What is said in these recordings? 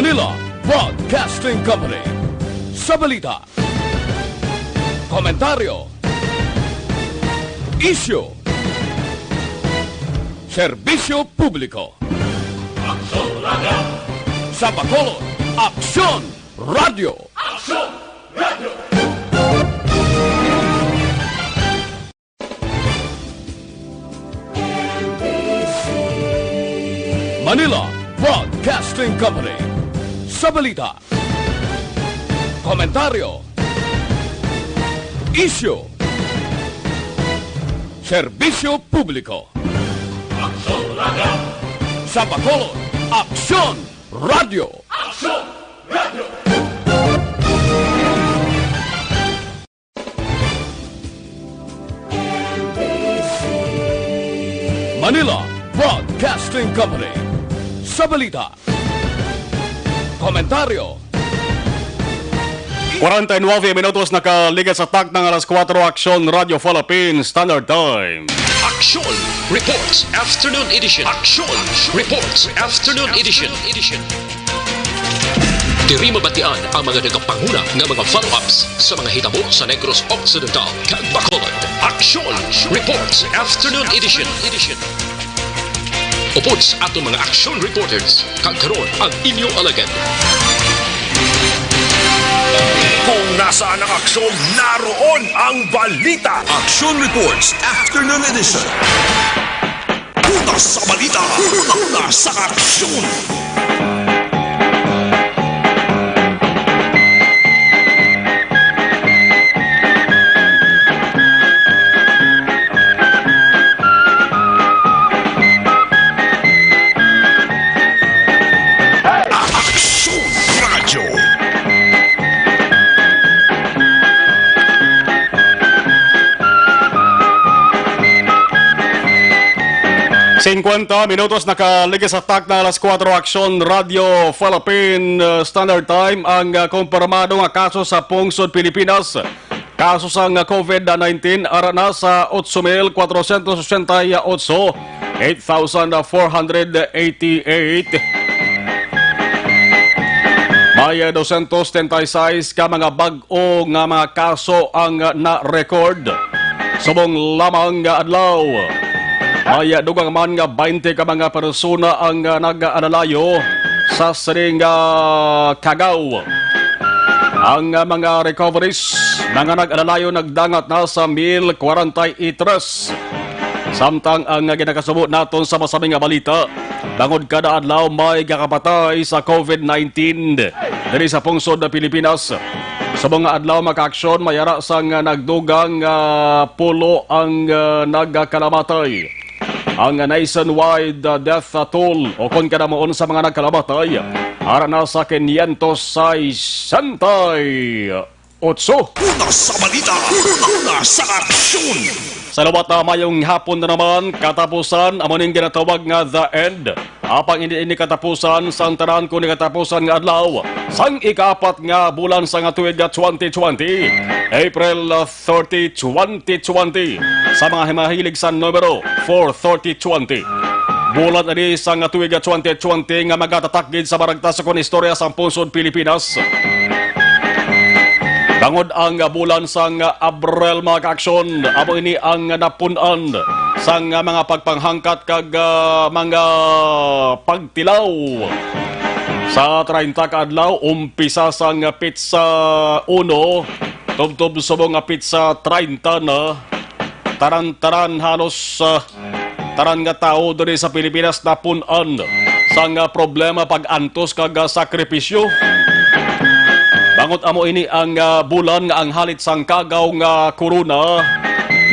Manila Broadcasting Company. Sa balita, komentaryo, isyu, serbisyo publiko. Aksyon Radio! Sa Bacolod, Aksyon Radio! Aksyon Radio! Manila Broadcasting Company. Sa balita, komentaryo, isyu, serbisyo publiko. Aksyon Radio! Sa Bacolod, Aksyon Radio! Aksyon Radio! Manila Broadcasting Company. Sa balita, komentaryo, 49 minutos nakaligas sa tak ng alas 4 Aksyon Radio Philippines Standard Time. Aksyon Reports Afternoon Edition. Aksyon Reports Afternoon Edition. Diri mabatian ang mga nagapanguna ng mga follow-ups sa mga hitabo sa Negros Occidental kag Bacolod. Aksyon Reports Afternoon Edition. Upod sa atong mga action reporters, kagkaroon ang inyong alagad. Kung nasaan ang aksyon, naroon ang balita. Action Reports Afternoon Edition. Una sa balita, una sa aksyon. Aksyon Radio. 50 minutos nakaligas sa tak na alas 4 Aksyon Radio Philippine Standard Time. Ang kumpirmado nga kaso sa pungsod Pilipinas, kaso sa COVID-19 ara na sa 8,468, 8,488. May 236 ka mga bag-o nga mga kaso ang na-record. Subong lamang nga adlaw, may dugang man nga 20 ka mga persona ang nag-analayo sa siring Kagaw. Ang mga recoveries mga nag-analayo nagdangat na sa 1,043. Samtang ang ginakasubo naton sa masaming balita, bangod kada adlaw may kakapatay sa COVID-19 diri sa pungsod na Pilipinas. Sa mga adlaw makaaksyon, mayara sang nagdugang pulo ang nagkalamatay. Ang nationwide death toll o kung kanamoon sa mga nagkalamatay ara na sa 568. Una sa balita, una sa aksyon. Sa lubat na mayong hapon na naman, katapusan, amoning ginatawag nga the end. Apang ini katapusan, sang tanan ko ni katapusan nga adlaw, sang ikapat nga bulan sa nga tuig nga 2020, April 30, 2020, sa mga himahilig sa numero 43020. Bulan ani sa nga tuig nga 2020 nga magatatakgid sa baragta sa konistorya sa pungsod Pilipinas. Bangod ang bulan sang Abril mga kaaksyon, amo ini ang napunan sang mga pagpanghangkat kag mga pagtilaw. Sa 30 ka adlaw, umpisa sang pizza 1, tubtob subong pizza 30 na. Taran-taran halos taran nga tao diri sa Pilipinas napunan sang problema pag-antos kag sakripisyo. Bangot amo ini ang bulan nga ang halit sang kagaw nga corona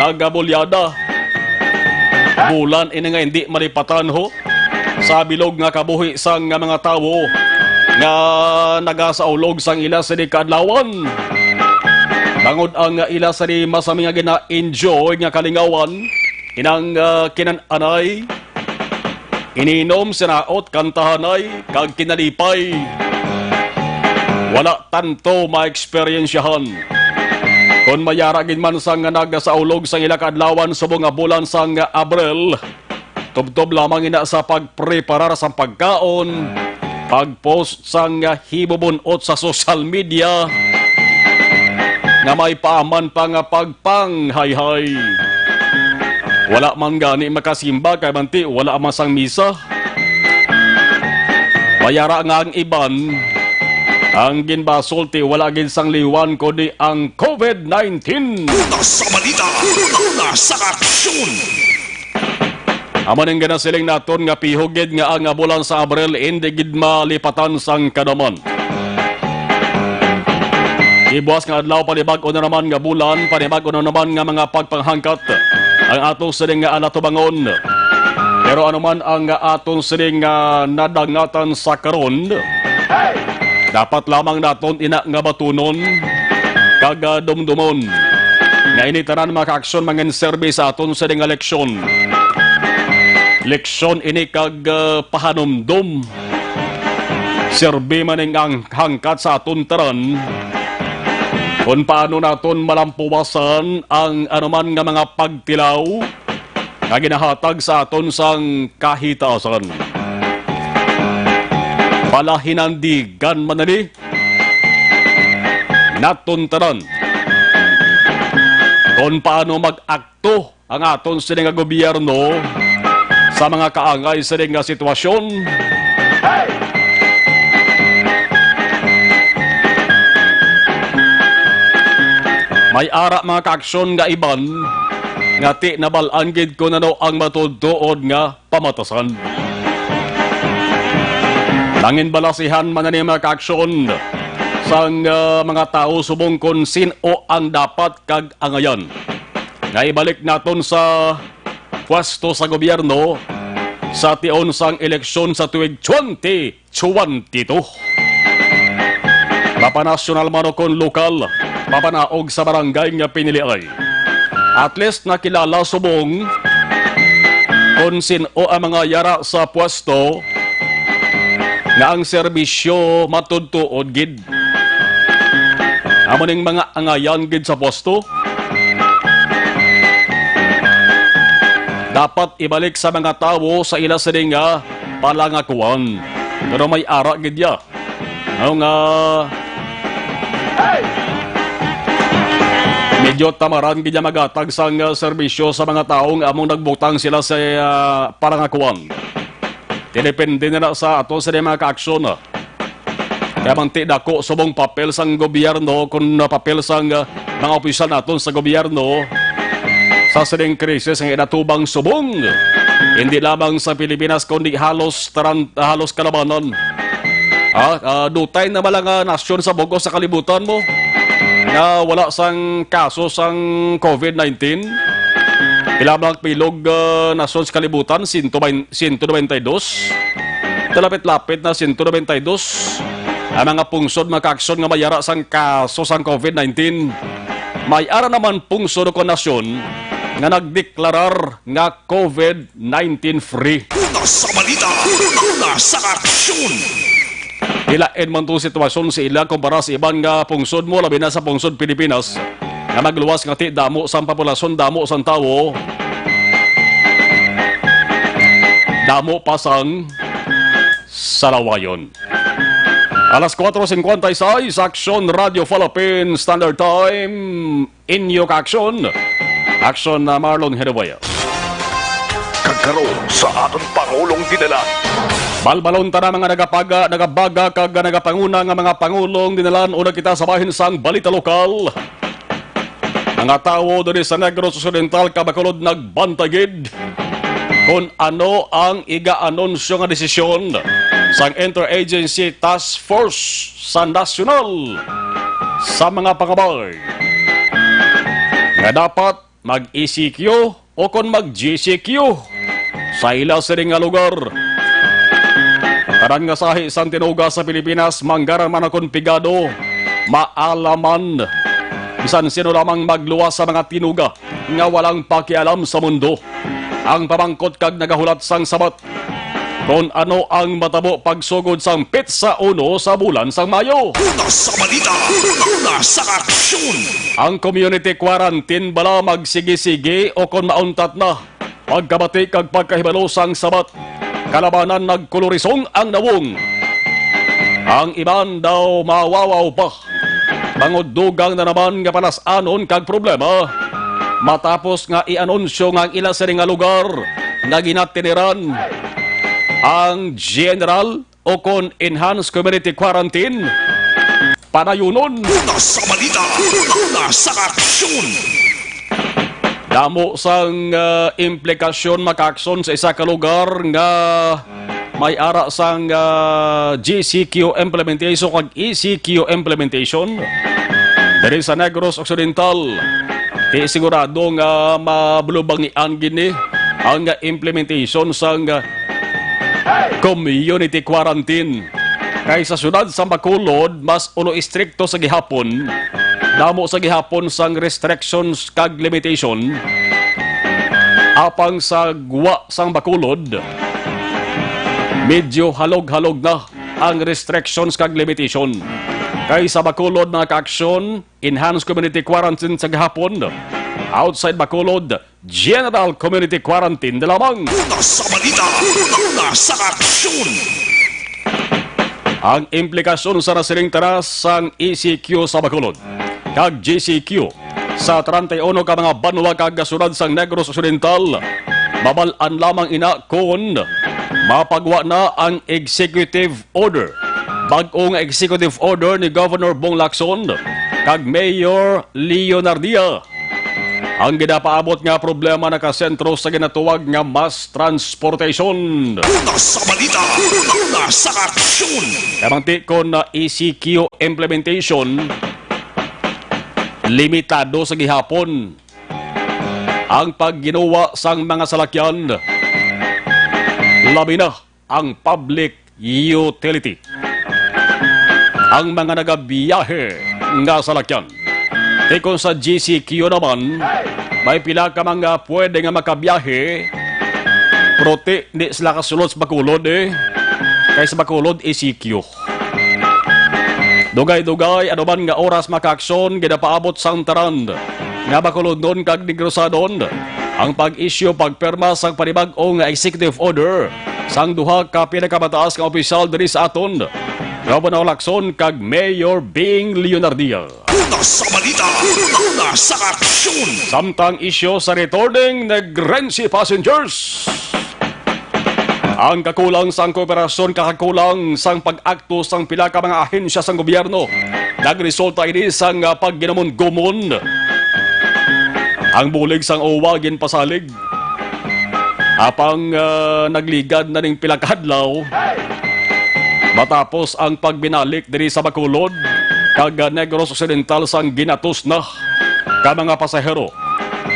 nagabulyada. Bulan ini nga hindi malipatan ho sa bilog nga kabuhi sang mga tawo nga nagasaulog sang ila sa kadlawan. Bangod ang ila sa masami nga gina-enjoy nga kalingawan inang kinananay, ininom sinaot kantahanay kag kinalipay. Wala tanto ma-eksperyensyahan. Kung mayaragin man sang nagasaulog sang ila kadlawan subong nga bulan sang Abril, tubtob lamang ina sa pagpreparar sa pagkaon, pagpost sang hibubunot sa social media nga may paaman pa nga pagpanghayhay. Wala man gani makasimba kay manti wala man sang misa. Bayara nga ang iban ang ginbasulti wala gin sang liwan kundi ang COVID-19. Una sa balita, una sa aksyon. Aman ang ganasiling naton nga pihugid nga ang bulan sa Abril hindi gid malipatan sang kadaman. Ibuas nga adlaw panibag-o na naman nga bulan, panibag-o na naman nga mga pagpanghangkat ang atong sining nga anatubangon. Pero anuman ang atong sining nga nadangatan sa karon, dapat lamang naton ina nga batunon kag dumdumon nga initanan mga kaaksyon mga service sa aton sining nga leksyon. Leksyon ini kag pahanumdum. Serbi maning ang hangkat sa aton taran kung paano naton malampuwasan ang anuman nga mga pagtilaw na ginahatag sa aton sang kahitasan. Palahinandigan manali naton taran kung paano mag-akto ang aton sining nga gobyerno sa mga kaangay sining nga sitwasyon. May ara mga kaaksyon nga iban nga ti nabalaan gid ko na ang matutuod nga pamatasan. Langin balasihan man ni mga kaaksyon sang mga tao subong kon sino ang dapat kag angayan nga ibalik naton sa pwesto sa gobyerno sa tion sang eleksyon sa tuig 2022. Papanasyonal man o kon lokal, papanaog sa barangay nga piniliay. At least nakilala subong kung sino ang mga yara sa pwesto nga ang serbisyo matudtuod gid. Amoning mga angayan gid sa pwesto, dapat ibalik sa mga tao sa ila sining nga palangakuan. Pero may ara gid ya. Ang medyo tamaran gid magatag sang serbisyo sa mga taong among nagbutang sila sa palangakuan. Depende na sa ato sa mga kaaksyon. Kaya manti dako subong papel sang gobyerno kung papel sang mga opisyal naton sa gobyerno sa sining krisis ang inatubang subong. Hindi lamang sa Pilipinas kundi halos kalabanan. Dutay na malang nasyon sa bugos sa kalibutan mo na wala sang kaso sang COVID-19. Ilamang pilog nasyon sa kalibutan, 192. Talapit-lapit na 192. Ang mga pungsod makaaksyon nga mayara sang kaso sang COVID-19. May ara naman pungsod ko nasyon nga nagdeklarar nga COVID-19 free. Una sa balita, una sa aksyon. Ilain man itong sitwasyon sa ila kumpara sa ibang nga pungsod mo, labi na sa pungsod Pilipinas, na magluwas nga ti damo sa populasyon, damo sa tao, damo pasang salawayon. Alas 4:56, Aksyon Radio Philippines Standard Time, inyo ka-aksyon. Aksyon na Marlon Hedawaya. Kagkaroon sa aton Pangulong dinala. Balbalon ta na mga nagabaga kag nagapanguna nga mga pangulong dinalan o kita sa bahin sang balita lokal. Mga tao doon sa Negros Occidental Kabacolod nagbantagid kung ano ang iga-anonsyo nga desisyon sang Interagency Task Force sa nasyonal sa mga pangabay nga dapat mag-ECQ o kung mag-GCQ sa ila sining nga lugar. Karan nga sahi sang tinuga sa Pilipinas, manggara man akong pigado, maalaman. Bisan sino lamang magluwas sa mga tinuga nga walang pakialam sa mundo. Ang pamangkot kag nagahulat sang sabat kung ano ang matabo pagsugod sang Petsa 1 sa bulan sang Mayo. Una sa balita, una sa aksyon. Ang community quarantine bala magsigi-sige o kung mauntat na. Pagkabati kag pagkahibalo sang sabat, kalabanan nagkolorisong ang nawong. Ang iban daw mawawaw pa. Mangudugang na naman nga palasanon kag problema. Matapos nga i-anunsyo nga ang ila sa nga lugar nga ginatiniran ang general o kon enhanced community quarantine. Panayunon. Una sa balita, una sa aksyon. Damo sang implikasyon makaakson sa isa ka lugar nga may ara sang GCQ implementation kag ECQ implementation diri sa Negros Occidental. Di sigurado nga mabulubangian gini ang implementation sang community quarantine. Kay sa syudad sa Bacolod, mas uno istrikto sa gihapon. Damo sa gihapon sang restrictions kag limitation. Apang sa guwa sang Bacolod, medyo halog-halog na ang restrictions kag limitation. Kay sa Bacolod mga kaaksyon, enhanced community quarantine sa gihapon. Outside Bacolod, general community quarantine na lamang. Una sa balita, una sa aksyon. Ang implikasyon sa nasiling taras sang ECQ sa Bacolod kag GCQ sa 31 ka mga banwa kag kasunod sang Negros Occidental, mabalaan lamang ina kon mapagwa na ang executive order. Bag-ong executive order ni Governor Bong Lacson kag Mayor Leonardia. Ang ginapaabot nga problema nakasentro sa ginatuwag nga mass transportation. Una sa balita, una sa aksyon. Kamanti ko na ECQ implementation, limitado sa gihapon ang pagginawa sang mga salakyan, labi na ang public utility. Ang mga nagabiyahe nga salakyan. Tikon sa GCQ naman, may pila ka mga pwede nga makabiyahe, prote di sila kasulod sa Bacolod kay sa Bacolod ECQ. Dugay-dugay anuman nga oras makaaksyon ginapaabot sang taran nga Bacolod doon kag Negrosadon ang pag-issue pagperma sang panibag-o nga executive order sang duha ka pinakamataas nga opisyal diri sa aton, Governor Lacson kag Mayor Bing Leonardia. Una sa balita, una sa aksyon. Samtang isyo sa returning Negrense passengers. Ang kakulang sang kooperasyon kakakulang sang pag-akto sang pila ka mga ahensya sang gobyerno. Nagresulta ini sang pagginamon-gumon. Ang bulig sang OWA ginpasalig. Apang nagligad na ning pila ka adlaw. Matapos ang pagbinalik diri sa Bacolod kag Negros Occidental sang ginatos na ka mga pasahero.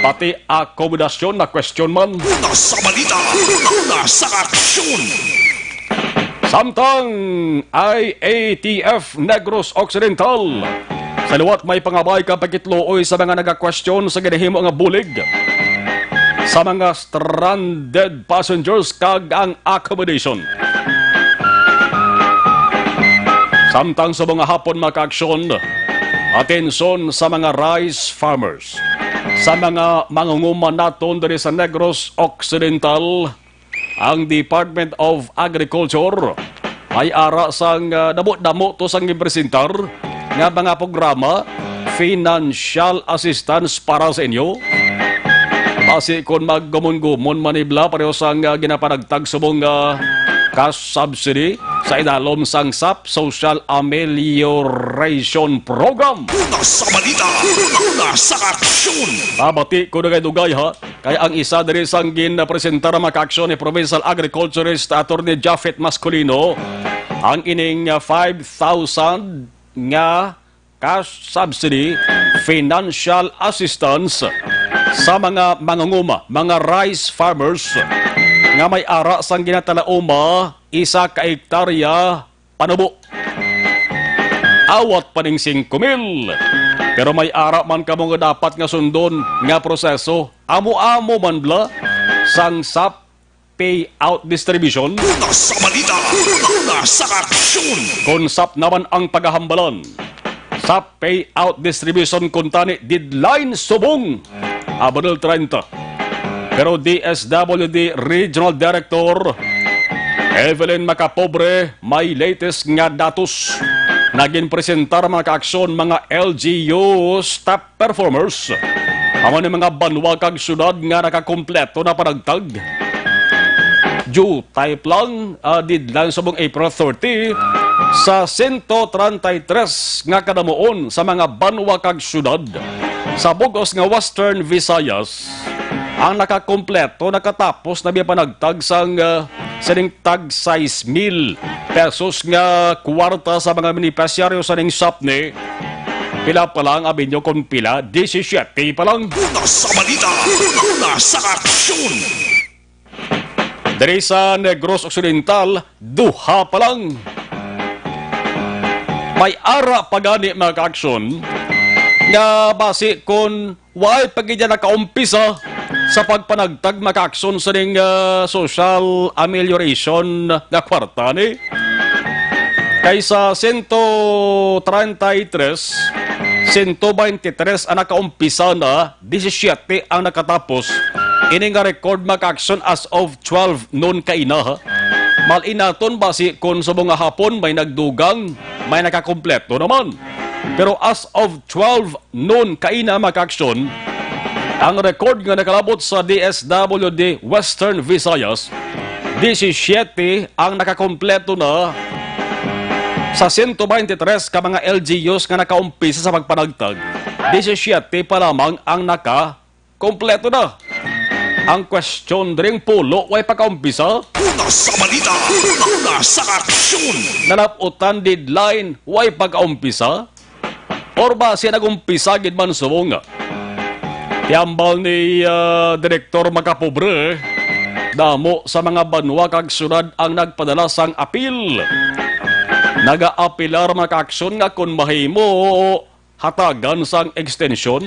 Pati akomodasyon na question man. Una sa balita, una sa aksyon. Samtang IATF Negros Occidental sa luwat may pangabay ka pakitlooy sa mga naga-question sa ginahimo nga bulig sa mga stranded passengers kag ang accommodation. Samtang sa mga hapon makaaksyon, atensyon sa mga rice farmers, sa mga mangunguman naton diri sa Negros Occidental, ang Department of Agriculture ay ara sang damo-damo to sang gipresentar nga mga programa financial assistance para sa inyo. Base kon maggumon-gumon manibla pareho sang ginapanagtag subong cash subsidy sa idalom sang SAP Social Amelioration Program. Una sa balita, una sa aksyon. Babati ko na dugay ha, kay ang isa diri sang ginapresentar makaaksyon ni Provincial Agriculturist Attorney Japheth Masculino ang ining 5,000 nga cash subsidy financial assistance sa mga mangunguma, mga rice farmers nga may ara sang ginatalauma 1 ka hektarya panubo. Awat paning 5,000. Pero may ara man kamo nga dapat nga sundon nga proseso, amo-amo man bla sang SAP payout distribution. Una sa balita, una sa aksyon. Kung SAP naman ang paghahambalan, SAP payout distribution kuntani deadline subong Abril 30. Pero DSWD Regional Director Evelyn Macapobre, may latest nga datos. Naging presentar mga kaaksyon mga LGUs top performers. Amo ni mga banwa kag syudad nga nakakompleto na panagtag. Due type lang, deadline sa buong April 30 sa 133 nga kadamuon sa mga banwa kag syudad. Sa bugos nga Western Visayas, ang nakakompleto nakatapos na biya panagtag sang sining tag 6,000 pesos nga kwarta sa mga benepisyaryo sa ning SAPNE. Pila pa lang abinyo kung pila, 17 pa lang. Una sa balita, una sa aksyon. Dari sa Negros Occidental, duha pa lang. May ara pagani mga kaaksyon nga base kung why pagidya nakaumpisa sa pagpanagtag mga kaaksyon sa ning social amelioration na kwarta ni. Kaysa 133, 123 ang nakaumpisa na, 17 ang nakatapos. Ini nga record mga-action as of 12 noon kaina. Malinaton basi kung sa mga hapon may nagdugang, may nakakompleto naman. Pero as of 12 noon kaina mga-action, ang record nga nakalabot sa DSWD Western Visayas, 17 ang nakakompleto na sa 123 ka mga LGUs nga nakaumpisa sa pagpanagtag. 17 pa lamang ang nakakompleto na. Ang question ring pulo way pagkaumpisa. Una sa balita, una sa aksyon. Nalaputan deadline way pagkaumpisa. Or ba siya nagumpisa gid man subong. Tiambal ni Direktor Macapobre, damo sa mga banwa kag syudad ang nagpadala sang apil. Naga-apilar mga kaaksyon nga kung mahimo hatagan sang extension.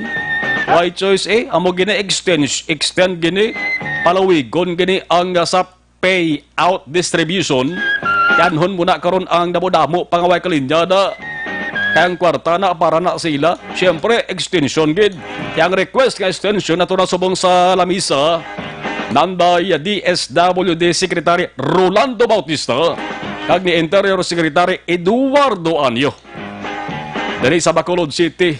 Why choice amo gini extend gini, palawigon gini ang sa payout distribution. Yanhon muna karon ang damo-damo pangaway kalinya na kayang kwarta na para na sila. Siyempre, extension gid. Yang request nga extension na ito na subong sa lamisa nanday DSWD Secretary Rolando Bautista kag ni Interior Secretary Eduardo Anyo. Dari sa Bacolod City,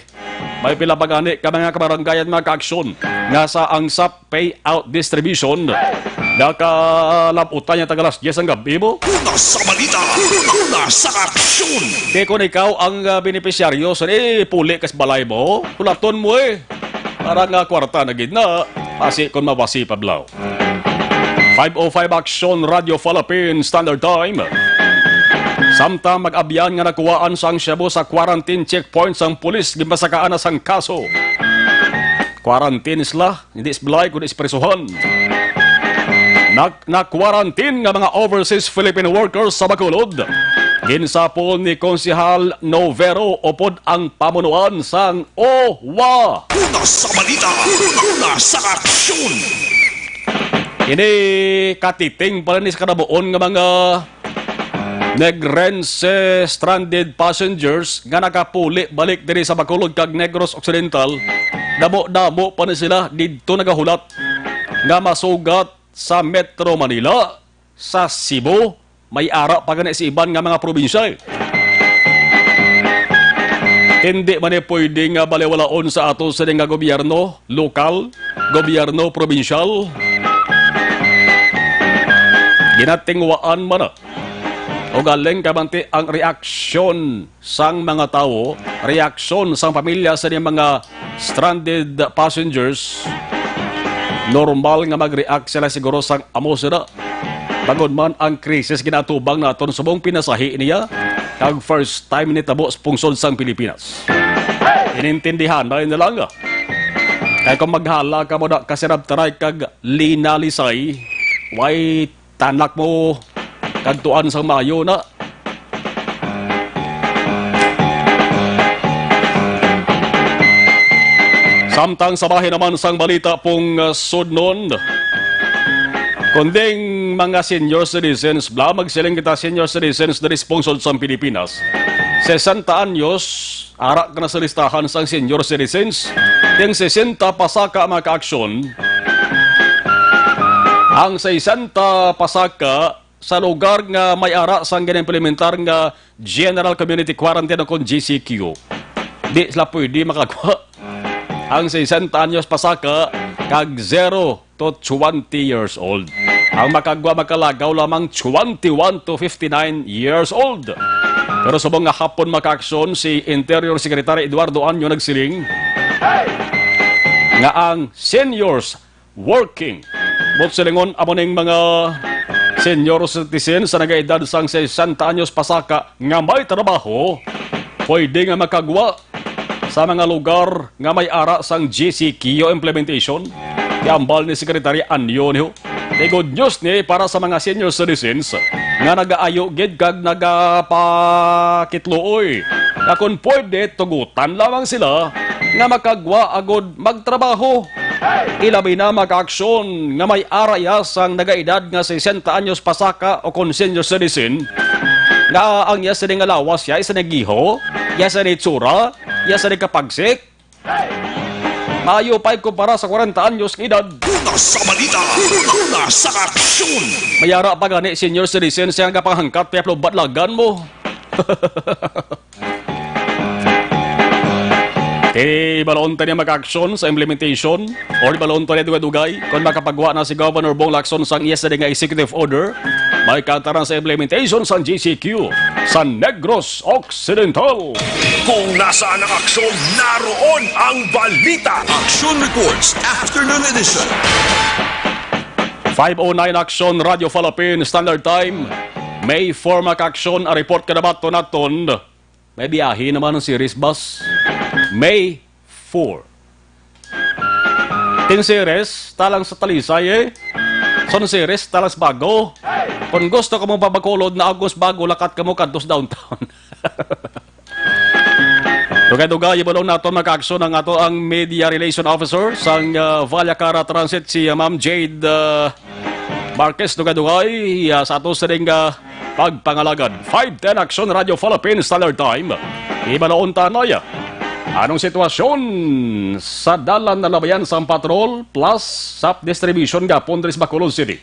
may pilapagani ka mga kabaranggayan mga kaaksyon nga sa ANGSAP payout distribution. Nakalaputan niya tagalas 10 ang gabi mo. Una sa balita, una sa aksyon. Kaya kung ikaw ang benepisyaryo, puli kas balay mo, pulaton mo para nga kwarta na gid na, pasi kung mabasi pablaw. 5:05 Aksyon Radio Philippines Standard Time. Samtang mag-abyan nga nakuwaan sang Cebu sa quarantine checkpoint sang pulis gimasakaan na sang kaso. Quarantine isla, hindi isbalay kundi ispresuhan. Na-quarantine nga mga overseas Philippine workers sa Bacolod. Ginsapol ni Konsehal Novero upod ang pamunuan sang OWA. Una sa balita, una sa aksyon. Ini katiting pala ni sa kanabuon nga mga Negrense stranded passengers nga nakapuli balik diri sa Bacolod kag Negros Occidental. Damo-damo pa ni sila didto nagahulat nga masugat sa Metro Manila, sa Cebu, may ara pa gani sa iban nga mga probinsya. Hindi man pwede nga baliwalaon sa ato sa nga gobyerno lokal, gobyerno probinsyal. Ginatingwaan man na. O galing kabanti ang reaksyon sang mga tao, reaksyon sang pamilya sa mga stranded passengers. Normal nga mag-react sila siguro sang amo sila. Bagod man ang krisis ginatubang naton sa buong pinasahi niya, kag first time ni tabo sa pungsod sang Pilipinas. Inintindihan na yun lang. Kaya kung maghala ka mo na kasirab taray kag linalisay, way tanak mo kantuan sang mayo na. Samtang sa bahay naman sang balita pong sudnon. Kunding mga senior citizens, magsiling kita senior citizens na responsod sa Pilipinas. 60 anyos, arak na sa listahan sang senior citizens. Yung 60 pasaka mga kaaksyon. Ang 60 pasaka sa lugar nga may ara sang ginimplementar nga General Community Quarantine o GCQ. Di sila pwede makagawa ang 60 anyos pasaka kag 0 to 20 years old. Ang makagawa makalagaw lamang 21 to 59 years old. Pero subong nga hapon makaaksyon si Interior Secretary Eduardo Anyo nagsiling nga ang seniors working. Bot silingon amo ning mga senior citizens sa nagaedad sang 60 anyos pasaka nga may trabaho, pwede nga makagwa sa mga lugar nga may ara sang GCQ implementation. Gambal ni Secretary Anyo niyo. The good news ni para sa mga senior citizens nga nagaayo gid kag nagapakitluoy. Na kung pwede tugutan lamang sila nga makagwa agod magtrabaho. Ilabi na mag-aksyon nga may araya sang nagaedad nga 60 anyos pasaka o kon senior citizen nga ang yasa ni nga lawas ya isa nagiho, yasa ni tsura, yasa ni kapagsik. Maayo pa kumpara sa 40 anyos ng edad. Una sa balita, una sa aksyon. Mayara pa gani senior citizen siya nga panghangkat kaya badlagan mo. Baloon niya mag-aksyon sa implementation or baloon niya dugay kung makapagawa na si Governor Bong Lacson sang yesterday nga executive order may kantaran sa implementation sa GCQ sa Negros Occidental. Kung nasaan ang aksyon, naroon ang balita. Action Reports Afternoon Edition. 5:09 Aksyon Radio Philippine Standard Time. May 4 mag-aksyon a report kadabato naton. May biyahe naman ng series bus. May 4. Tin series, talang sa Talisay eh. Son series, talang sa Bago. Kung gusto ka mong pabakulod na August Bago, lakat ka mo kantos downtown. Dugay-dugay, ibalong nato mag-aksyon ang ato ang Media Relation Officer sang Vallacara Transit si Ma'am Jade Marquez. Dugay-dugay, sa ato sa ring pagpangalagad. 5:10 Action Radio Philippine Standard Time. Ibalaon tanay. Anong sitwasyon sa dalan na labayan sa patrol plus SAP distribution gapon sa Bacolod City?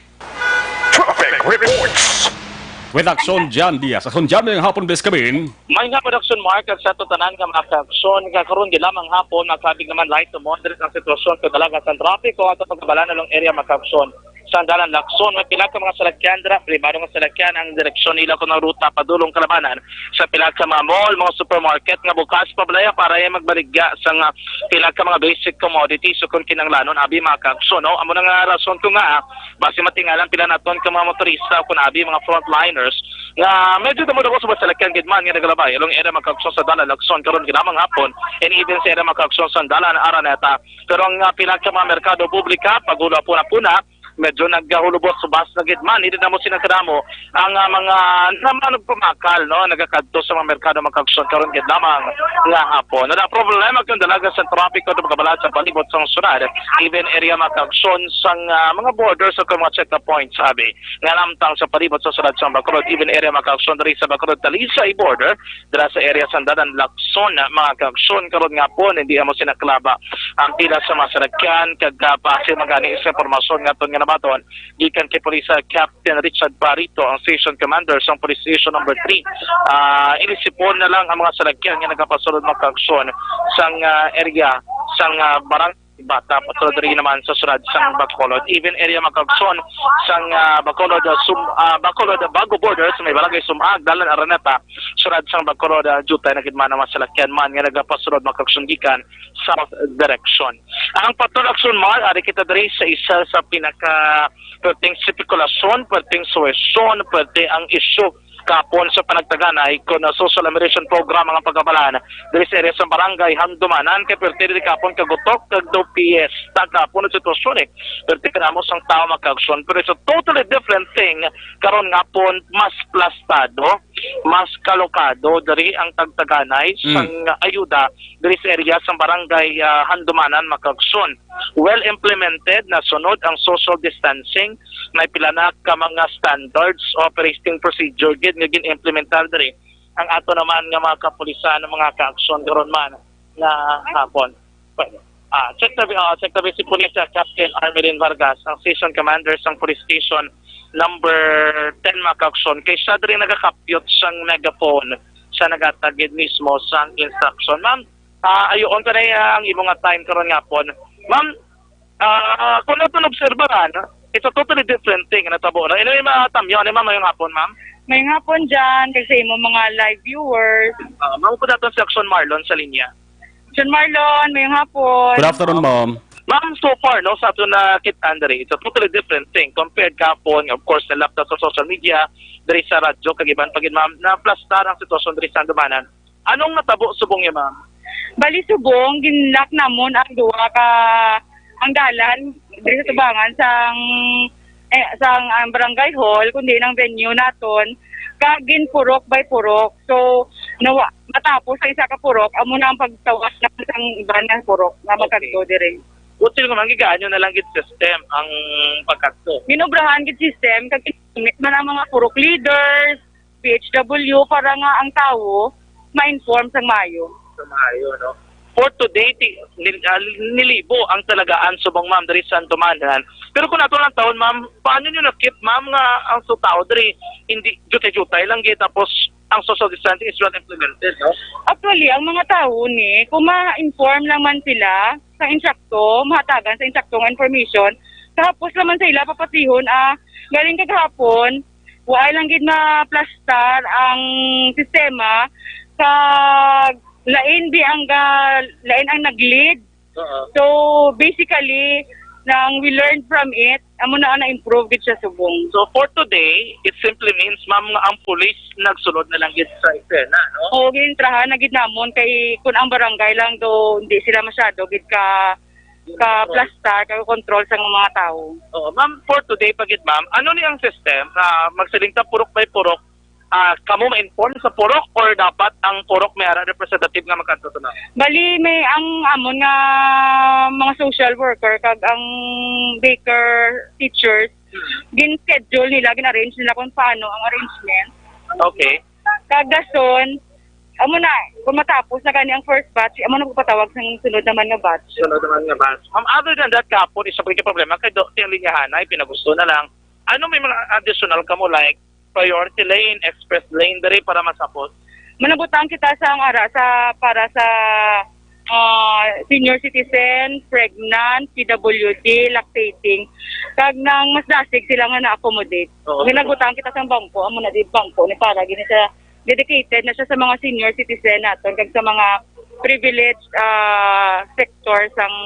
Traffic Reports. With Action Jan Diaz. Action Jan ng hapon bes kabin. May nga production market sa tutanan nga maka-aksyon kakaroon di lamang hapon makabig naman light to moderate ang sitwasyon kadalaga sa traffic o ato pagkabalan na long area maka-aksyon. Sa dalan Lacson, may pila ka mga salakyan dira, pribado nga salakyan ang direksyon nila kung ang ruta padulong Kalabanan sa pila ka mga mall, mga supermarket nga bukas pablaya para ay magbaligya sa pila ka mga basic commodities so kung kinanglanon abi maka-aksyon. No? Amo na nga rason ko nga, base matingalan pila naton ka mga motorista kung abi mga frontliners nga medyo damo-damo sa salakyan gidman nga nagalabay. Along era maka-aksyon sa dalan Lacson karon ginamang hapon and even sa era maka-aksyon sa dalan Araneta. Pero ang pila ka mga merkado publika pagulo puna-puna medyo naghulubot subas na gitman. Hindi na mo sinagkadamo ang mga naman nagpamakal, no? Nagakadto sa mga merkado makaksyon karon gid lamang nga hapon. Na problema kung dalaga sa traffic o pagkabalat sa palibot sa sunod. Even area makaksyon sa mga borders o mga checkpoints sabi. Nga lamtang sa palibot sa sunod sa Bacolod. Even area makaksyon diri sa Bacolod Talisay border. Dira sa area Sandalan Lacson mga kaksyon karon nga po hindi mo sinaklaba ang pila sa masakyan kag pasi magani sa impormasyon nga nga nabaton gikan kay Polisa Captain Richard Barito ang station commander sa Police Station number 3. Inisipon na lang ang mga salakyan nga nagapasulod makaksyon sang area sang barang Bata pasulod rin naman sa sunod sang Bacolod. Even area makaksyon sang Bacolod Bacolod Bago border sa may barangay Sumag dalan Araneta sunod sang Bacolod jutay na gidman mga salakyan man nga nagapasulod makaksyon gikan south direction. Ang patrol action man ari kita diri sa isa sa pinaka perting sirkulasyon, perting suwesyon, perte ang issue kapon sa panagtaganay kon social ameliation program ang pagkabalan diri sa area sa barangay Handumanan kay perti kapon kagutok kag do PS kapon sa sitwasyon perti kanamo sang tao makaksyon pero it's a totally different thing karon nga pon mas plastado mas kalokado diri ang tagtaganay sang ayuda diri sa area sa barangay Handumanan makaksyon. Well implemented na sunod ang social distancing may pila na ka mga standards operating procedure gid nga gin-implementar diri ang ato naman nga mga kapulisan mga kaaksyon karon man nga hapon. Check the si Police Captain Armelin Vargas, ang Station Commander sa Police Station number 10 Makaksyon. Kay siya rin nagakapyot siyang megaphone. Siya nagatagid mismo sa instruction. Ma'am, ayoon ka na ang imong time karon nga po. Ma'am, kung natin obserbahan, it's a totally different thing na tabo. Ano yung matamyo? Ano yung ngayong hapon, ma'am? Ngayong hapon dyan, kasi mo mga live viewers. Ma'am, po natin si Action Marlon sa linya. John Marlon, ngayong hapon. Good afternoon, ma'am. Ma'am, so far, no, sa ito na kitandari, it's a totally different thing compared kapon, of course, na laptop sa social media, dari sa radyo, kagiban pagin, ma'am, na plastar ang sitwasyon dari sa Andabanan. Anong natabo subong niya, ma'am? Bali subong, ginlock namon ang duwa ka ang dalan dari sa tubangan sang barangay hall, kundi ng venue naton, kagin purok by purok. So, matapos sa isa ka purok, amo na ang pagtawas ng isang iba na purok na magkagto dire. Util ko mangigaan nyo na lang git system ang pagkakto. Minubrahan gid system kag init man ang mga purok leaders, PHW para nga ang tawo ma-inform sang mayo. Sa maayo, no? For today, nilibo ang talagaan subong, ma'am, dari sa Andabanan. Pero kung nato lang taon, ma'am, paano nyo na-keep, ma'am, nga ang sutao dari hindi jutay-jutay lang git tapos ang social distancing is well implemented, no? Actually, ang mga tao ni, kung ma-inform naman sila sa insakto, mahatagan sa insaktong information, tapos naman sila papatihon, galing kagahapon, wala lang gid ma-plastar ang sistema sa lain ang nag-lead. So, basically, nang we learned from it, amo na na-improve gid siya subong. So for today, it simply means, ma'am, nga ang police nagsulod na lang gid sa eksena, no? O, gintrahan na gid namon kay kung ang barangay lang do hindi sila masyado gid ka plastar, ka control sa mga tao. Oo, ma'am, for today pagit, ma'am, ano ni ang system na magsilingta purok by purok? Kamo ma-inform sa purok or dapat ang purok may ara representative nga magkanto na? Bali may ang amon nga mga social worker kag ang baker teachers gin-schedule nila, gin-arrange nila kung paano ang arrangement. Okay. Kag dason amo na kung matapos na kani ang first batch, amo na pagpatawag sa sunod naman nga batch. Sunod naman nga batch. Other than that, kapon, isa pa rin problema kay yung linyahan ay pinagusto na lang. Ano may mga additional kamo like priority lane, express lane dere para masapot? Manabutan kita sa ang ara para sa senior citizen, pregnant, PWD, lactating. Kag nang mas dasig sila nga na-accommodate. Minabutan kita sa bangko, amo na di bangko ni para gini sa dedicated na siya sa mga senior citizen naton kag sa mga privileged sector sang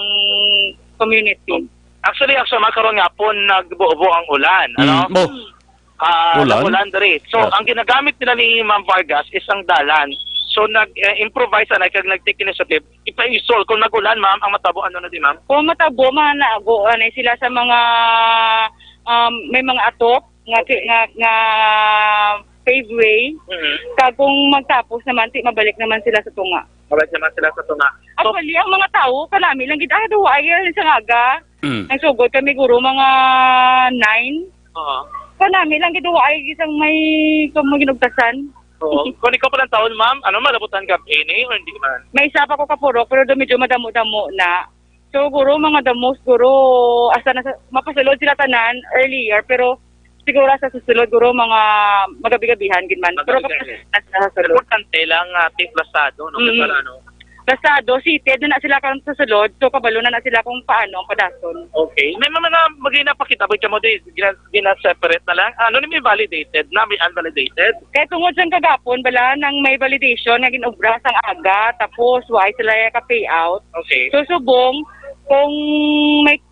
community. Actually, makaroon nga po nagbuo-buo ang ulan, ano? Ulan dere. So, ang ginagamit nila ni Ma'am Vargas is ang dalan. So, nag-improvise na kag nag-take initiative. Ipa-isol. Kung nagulan, ma'am, ang matabo, ano na di, ma'am? Kung matabo, manago, sila sa mga, may mga atop, nga paveway. Kag kung magtapos naman, mabalik naman sila sa tunga. Mabalik naman sila sa tunga. So, actually, ang mga tao, kalami lang gid ay sa ngaga. Ang sugod kami guro mga 9. Kanami lang gid ay isang may ginugtasan. Oo. Kung ikaw pa ng taon, ma'am, ano malabutan ka ini or hindi man? May isa pa ko kapurok pero medyo madamo-damo na. So guro mga damos guro asa na mapasulod sila tanan earlier pero siguro sa susunod guro mga magabi-gabihan gid man. Pero kapag sa sulod. Importante lang plasado, no? Para ano? Plasado, seated na sila karon sa sulod, so kabalo na sila kung paano ang padason. Okay. May mga magina pakita ba mo di gina-separate na lang? Ano ni may validated na may unvalidated? Kaya tungod sa kagapon bala nang may validation nga ginobra sang aga tapos why sila ka payout. Okay. So subong kung may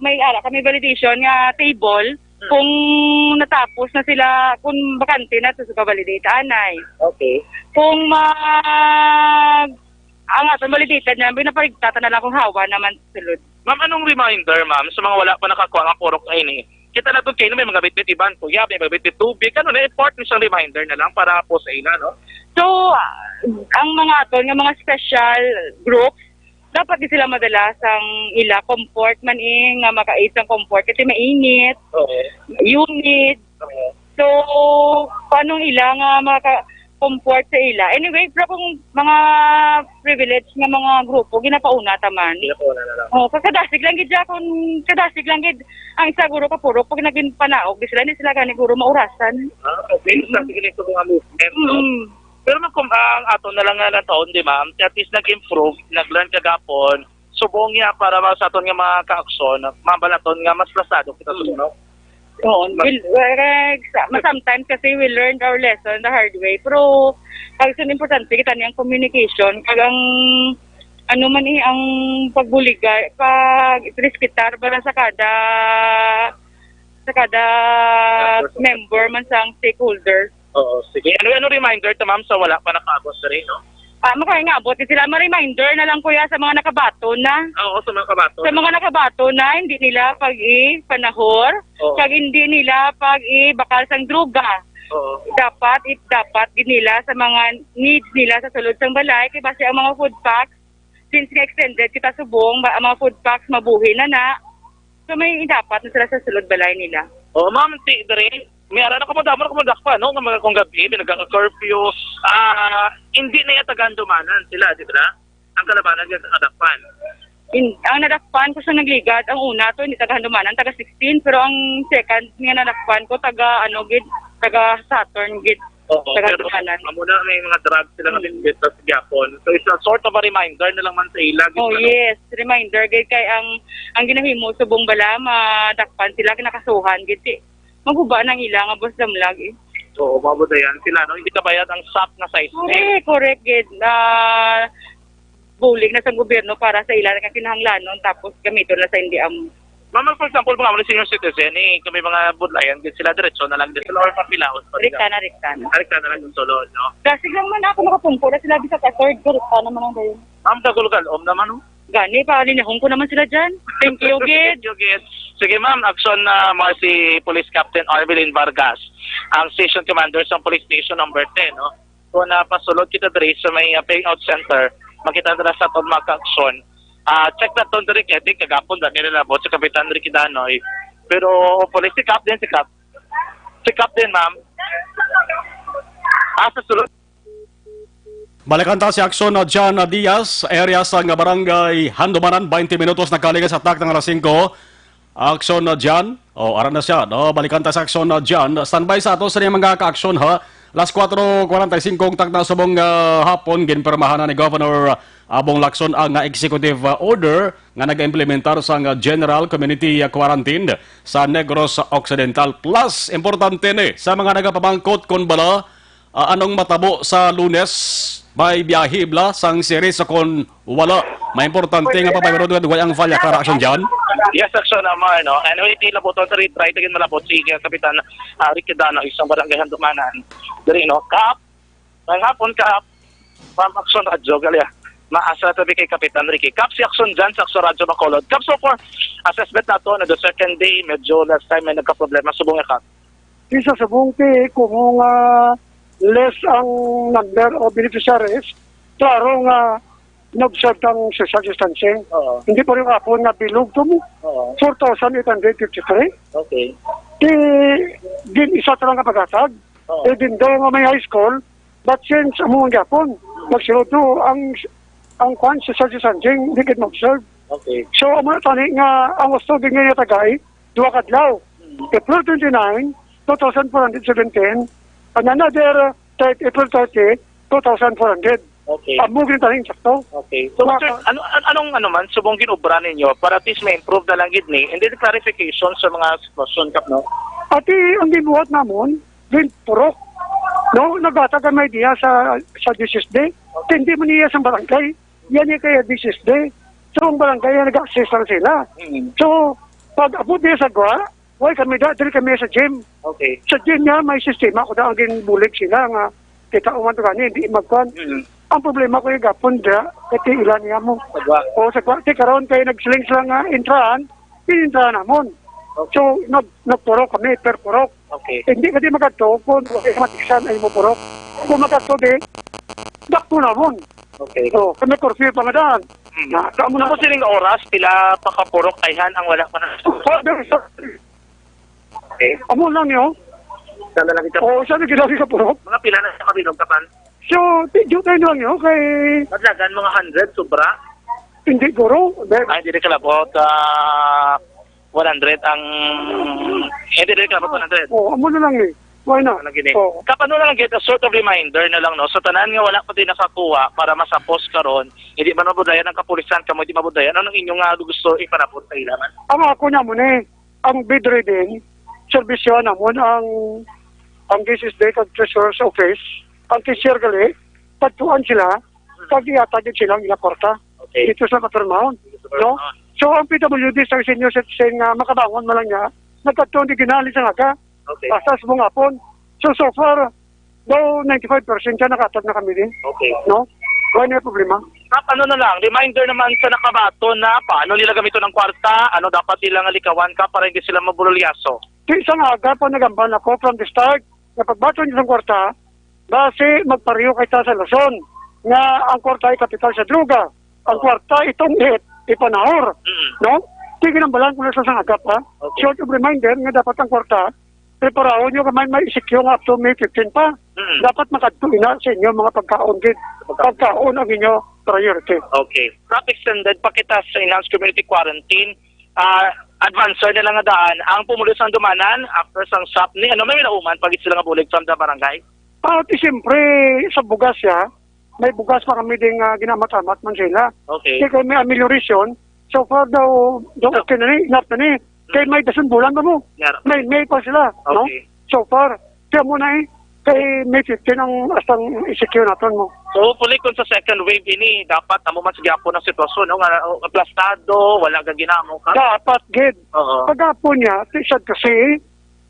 kami validation nga table kung natapos na sila kung bakante na sa validate anay. Okay. Kung ang aton validated na pinaparigtata na lang kung hawa naman sulod. Ma'am, anong reminder, ma'am, sa mga wala pa nakakuha ng purok na ini? Kita na ito kayo, may mga bitbit iban, kuya, may mga bitbit tubig, ano na, important isang reminder na lang para po sa ila, no? So, ang mga aton, nga mga special groups, dapat di sila madalas ang ila comfort man nga maka-aid ang comfort kasi mainit, humid. So, paano ila nga comfort sa ila. Anyway, pero kung mga privilege nga mga grupo, ginapauna taman. Ginapauna na lang. Oh, kadasig lang gid kung kadasig lang gid ang isa guro ka puro pag naging panaog, di sila gani guro maurasan. Okay. Sa sige ito mga movement, no? Pero man kung ang ato na lang nga taon, di ma'am, at least nag-improve, nag-learn kagapon, subong niya para sa aton nga mga ka-aksyon, mabalaton nga mas lasado kita no? Oo, sometimes kasi we learned our lesson the hard way. Pero, kag importante kita niyang communication, kag ang ano man ang pagbuligay, pag-respetar para sa kada member man sa stakeholder. Oo, sige. Ano reminder to ma'am sa wala pa nakaabot sa rin, no? Makaya nga, buti sila ma-reminder na lang kuya sa mga nakabato na. Oo, sa mga kabato. Sa mga nakabato na, hindi nila panahor, Oo. kag hindi nila bakal sang druga. Oo. Dapat din nila sa mga needs nila sa sulod sang balay, kay base ang mga food packs, since nga extended kita subong, ang mga food packs mabuhi na. So may dapat na sila sa sulod balay nila. Oo, ma'am, dire, may ara na kamadak pa, no? Kung gabi, nagka-curfew, hindi na yatagandumanan sila, di ba? Ang kalabanan yung kadakpan. Ang nadakpan ko sa nagligad, ang una to, hindi taga-Handumanan, taga 16, pero ang second nga nadakpan ko, taga Saturn gid. Oo, taga pero Handumanan. muna may mga drugs sila na binibit sa Japon. So it's a sort of a reminder na lang man sa ilag. Oh yes, reminder gid kay ang ginahimo sa buong bala, madakpan sila kinakasuhan gid. Maghuba nang ila nga boss damlag eh. Oo, mabuda yan sila, no? Hindi ka bayad ang SAP na size Correct gid. Bulig na sa gobyerno para sa ila nga kinahanglanon tapos gamiton na sa hindi amo. Mama, for example, mga senior citizen, kami mga budlayan, sila diretso na lang din sila or papilaos. Rikta na. Rikta na lang yung solo, no? Kasi lang man ako nakapumpo na sila bisa ka third rikta naman ang dayon. Ma'am, dagulugal, naman, no? Gani, palinahon ko naman sila dyan. Thank you, Gid. Thank you, Gid. Sige, ma'am, action na si Police Captain Arvelin Vargas, ang Station Commander sa Police Station number 10, no? So, napasulod kita diri sa may payout center, makita dira sa itong magka-aksyon. Check na ito diri kaya kagapon na nilalabot sa Kapitan Ricky Danoy. Pero, Police si Captain, si Captain, ma'am. Sa sulod. Balikan ta si Aksyon na John Diaz, area sa nga barangay Handumanan, 20 minutos na kaligas sa attack ng alas 5. Aksyon na John, aran na siya, no? Balikan ta sa Aksyon na John. Standby sa ato sa niyang mga ka-aksyon, ha? Las 4:45 tak na subong hapon, ginpermahan na ni Governor Abong Lacson ang executive order nga nag-implementar sa General Community Quarantine sa Negros Occidental. Plus, importante ni sa mga nagapamangkot kung bala, anong matabo sa Lunes, may biyahe bla sang series sa kon wala. May importante nga papayro nga duway ang falya kara aksyon dyan. Yes, action naman, no? Anyway, tila po ito, try to get malapot si Kapitan Ricky Danoy, isang barangay Handumanan. Dari, no? Kap, may hapon, Kap, Ma'am Aksyon Radyo, galya. Maasa tabi kay Kapitan Ricky. Kap, si Aksyon dyan sa Aksyon Radyo Bacolod. Kap, so for assessment na ito, na the second day, medyo last time may nagka-problema. Subong ya, Kap. Isa sa bungti, kung less ang number of beneficiaries, klaro nga nag-observe ng social distancing. Hindi pa rin ako nga bilog to mo. 4,853. Okay. Din isa talaga pag-asag. Din daw nga may high school, but since among Japon, magsilod to ang kwan social distancing, hindi ka mag-observe. Okay. So, among tani nga, ang gusto din nga tagay, duwa kadlaw. April 29, 2,417, and another April 30, 2,400. Okay. Amugin tayo sakto. Okay. So, sir, anong man, subong ginubra ninyo para at least may improve na lang gid ni, and then clarification sa mga sitwasyon, Kap, no? Ati, ang gibuhat namon, din purok. No, nagata ka may diya sa disease day. Hindi mo niya sa barangay. Yan yung kaya disease day. So, ang barangay, nag-access lang sila. So, pag abot niya sa gwa, why kami dali kami sa gym. Okay. Sa gym niya, may sistema ko na ang ginbulig sila nga kita uman to gani, hindi magkon. Ang problema ko yung gapon dya, kasi ilan niya mo. O sa kwarte, karoon kayo nagsilings lang nga intrahan, inintrahan namon. Okay. So, nagpurok kami, per purok. Okay. Hindi ka di magkato, kung matiksan ay mo purok. Kung magkato di, dakpo namon. Okay. So, kami curfew pamadaan. Kamu na po siling oras, pila pakapurok kayhan ang wala pa na. Okay. Amo lang yun. Saan na lang kita? O, saan na ginagi ka purok? Mga pila na sa kabilog kapan? So, tidyo tayo lang yun, kay Madlagan mga 100, sobra. hindi guro. Ay, hindi rin kalabot. 100 ang... Hindi rin kalabot 100. O, amo na lang eh. Why not? Ano gini? O, Kapano na lang get a sort of reminder na lang, no? So, tanan nga wala pa din nakakuha para masapos karon. Hindi man mabudayan ang kapulisan, kamo hindi mabudayan. Anong inyong gusto ipanapot sa ilaman? ang ako na mo eh, ang bedridden, servisyo namon ang DSSD kag Treasurer's Office, ang cashier gali, patuan sila, kag iatagin silang inakorta. Okay. Dito sa Katarmaon. No? So, ang PWD sa senior citizen nga makabangon malang niya, nagkatuon di ginali sa nga Okay. pasas mo nga po. So far, though 95% siya nakatag na kami din. Okay. No? Wala na problema. Ano na lang, reminder naman sa nakabato na paano nila gamito ng kwarta, ano dapat nilang alikawan ka para hindi sila mabulolyaso. Di isang aga pa nagamban ako from the start, na pagbato niyo ng kwarta, base magpariyo kay ta sa Luzon, nga ang kwarta ay kapital sa droga. Ang kwarta itong ipanahor. No? Di ginambalan ko na sa isang aga pa. Okay. Short of reminder nga dapat ang kwarta, preparahon nyo kamay may isik yung up to May 15 pa. Dapat makatuloy na sa inyo mga pagkaon din. Pagkaon ang inyo priority. Okay. Traffic extended pa kita sa enhanced community quarantine. Advancer na lang nga daan. Ang pumulis ang dumanan after sang SAP ni ano may nauman pag sila nga bulig from the barangay. Pati siyempre sa bugas ya, may bugas pa kami din ginamatamat man sila. Okay. Kaya may amelioration, so far daw okay na ni, enough na ni. Kaya may dasan bulan ba mo? Yeah. May pa sila, no? Okay. So far, kaya mo na kay May 15 ang astang i-secure natin mo. So hopefully kung sa second wave ini dapat amo man sige po ng sitwasyon no nga aplastado, wala ka ginamo ka. Dapat, gid. Oo. Pagkapon niya, tisad kasi,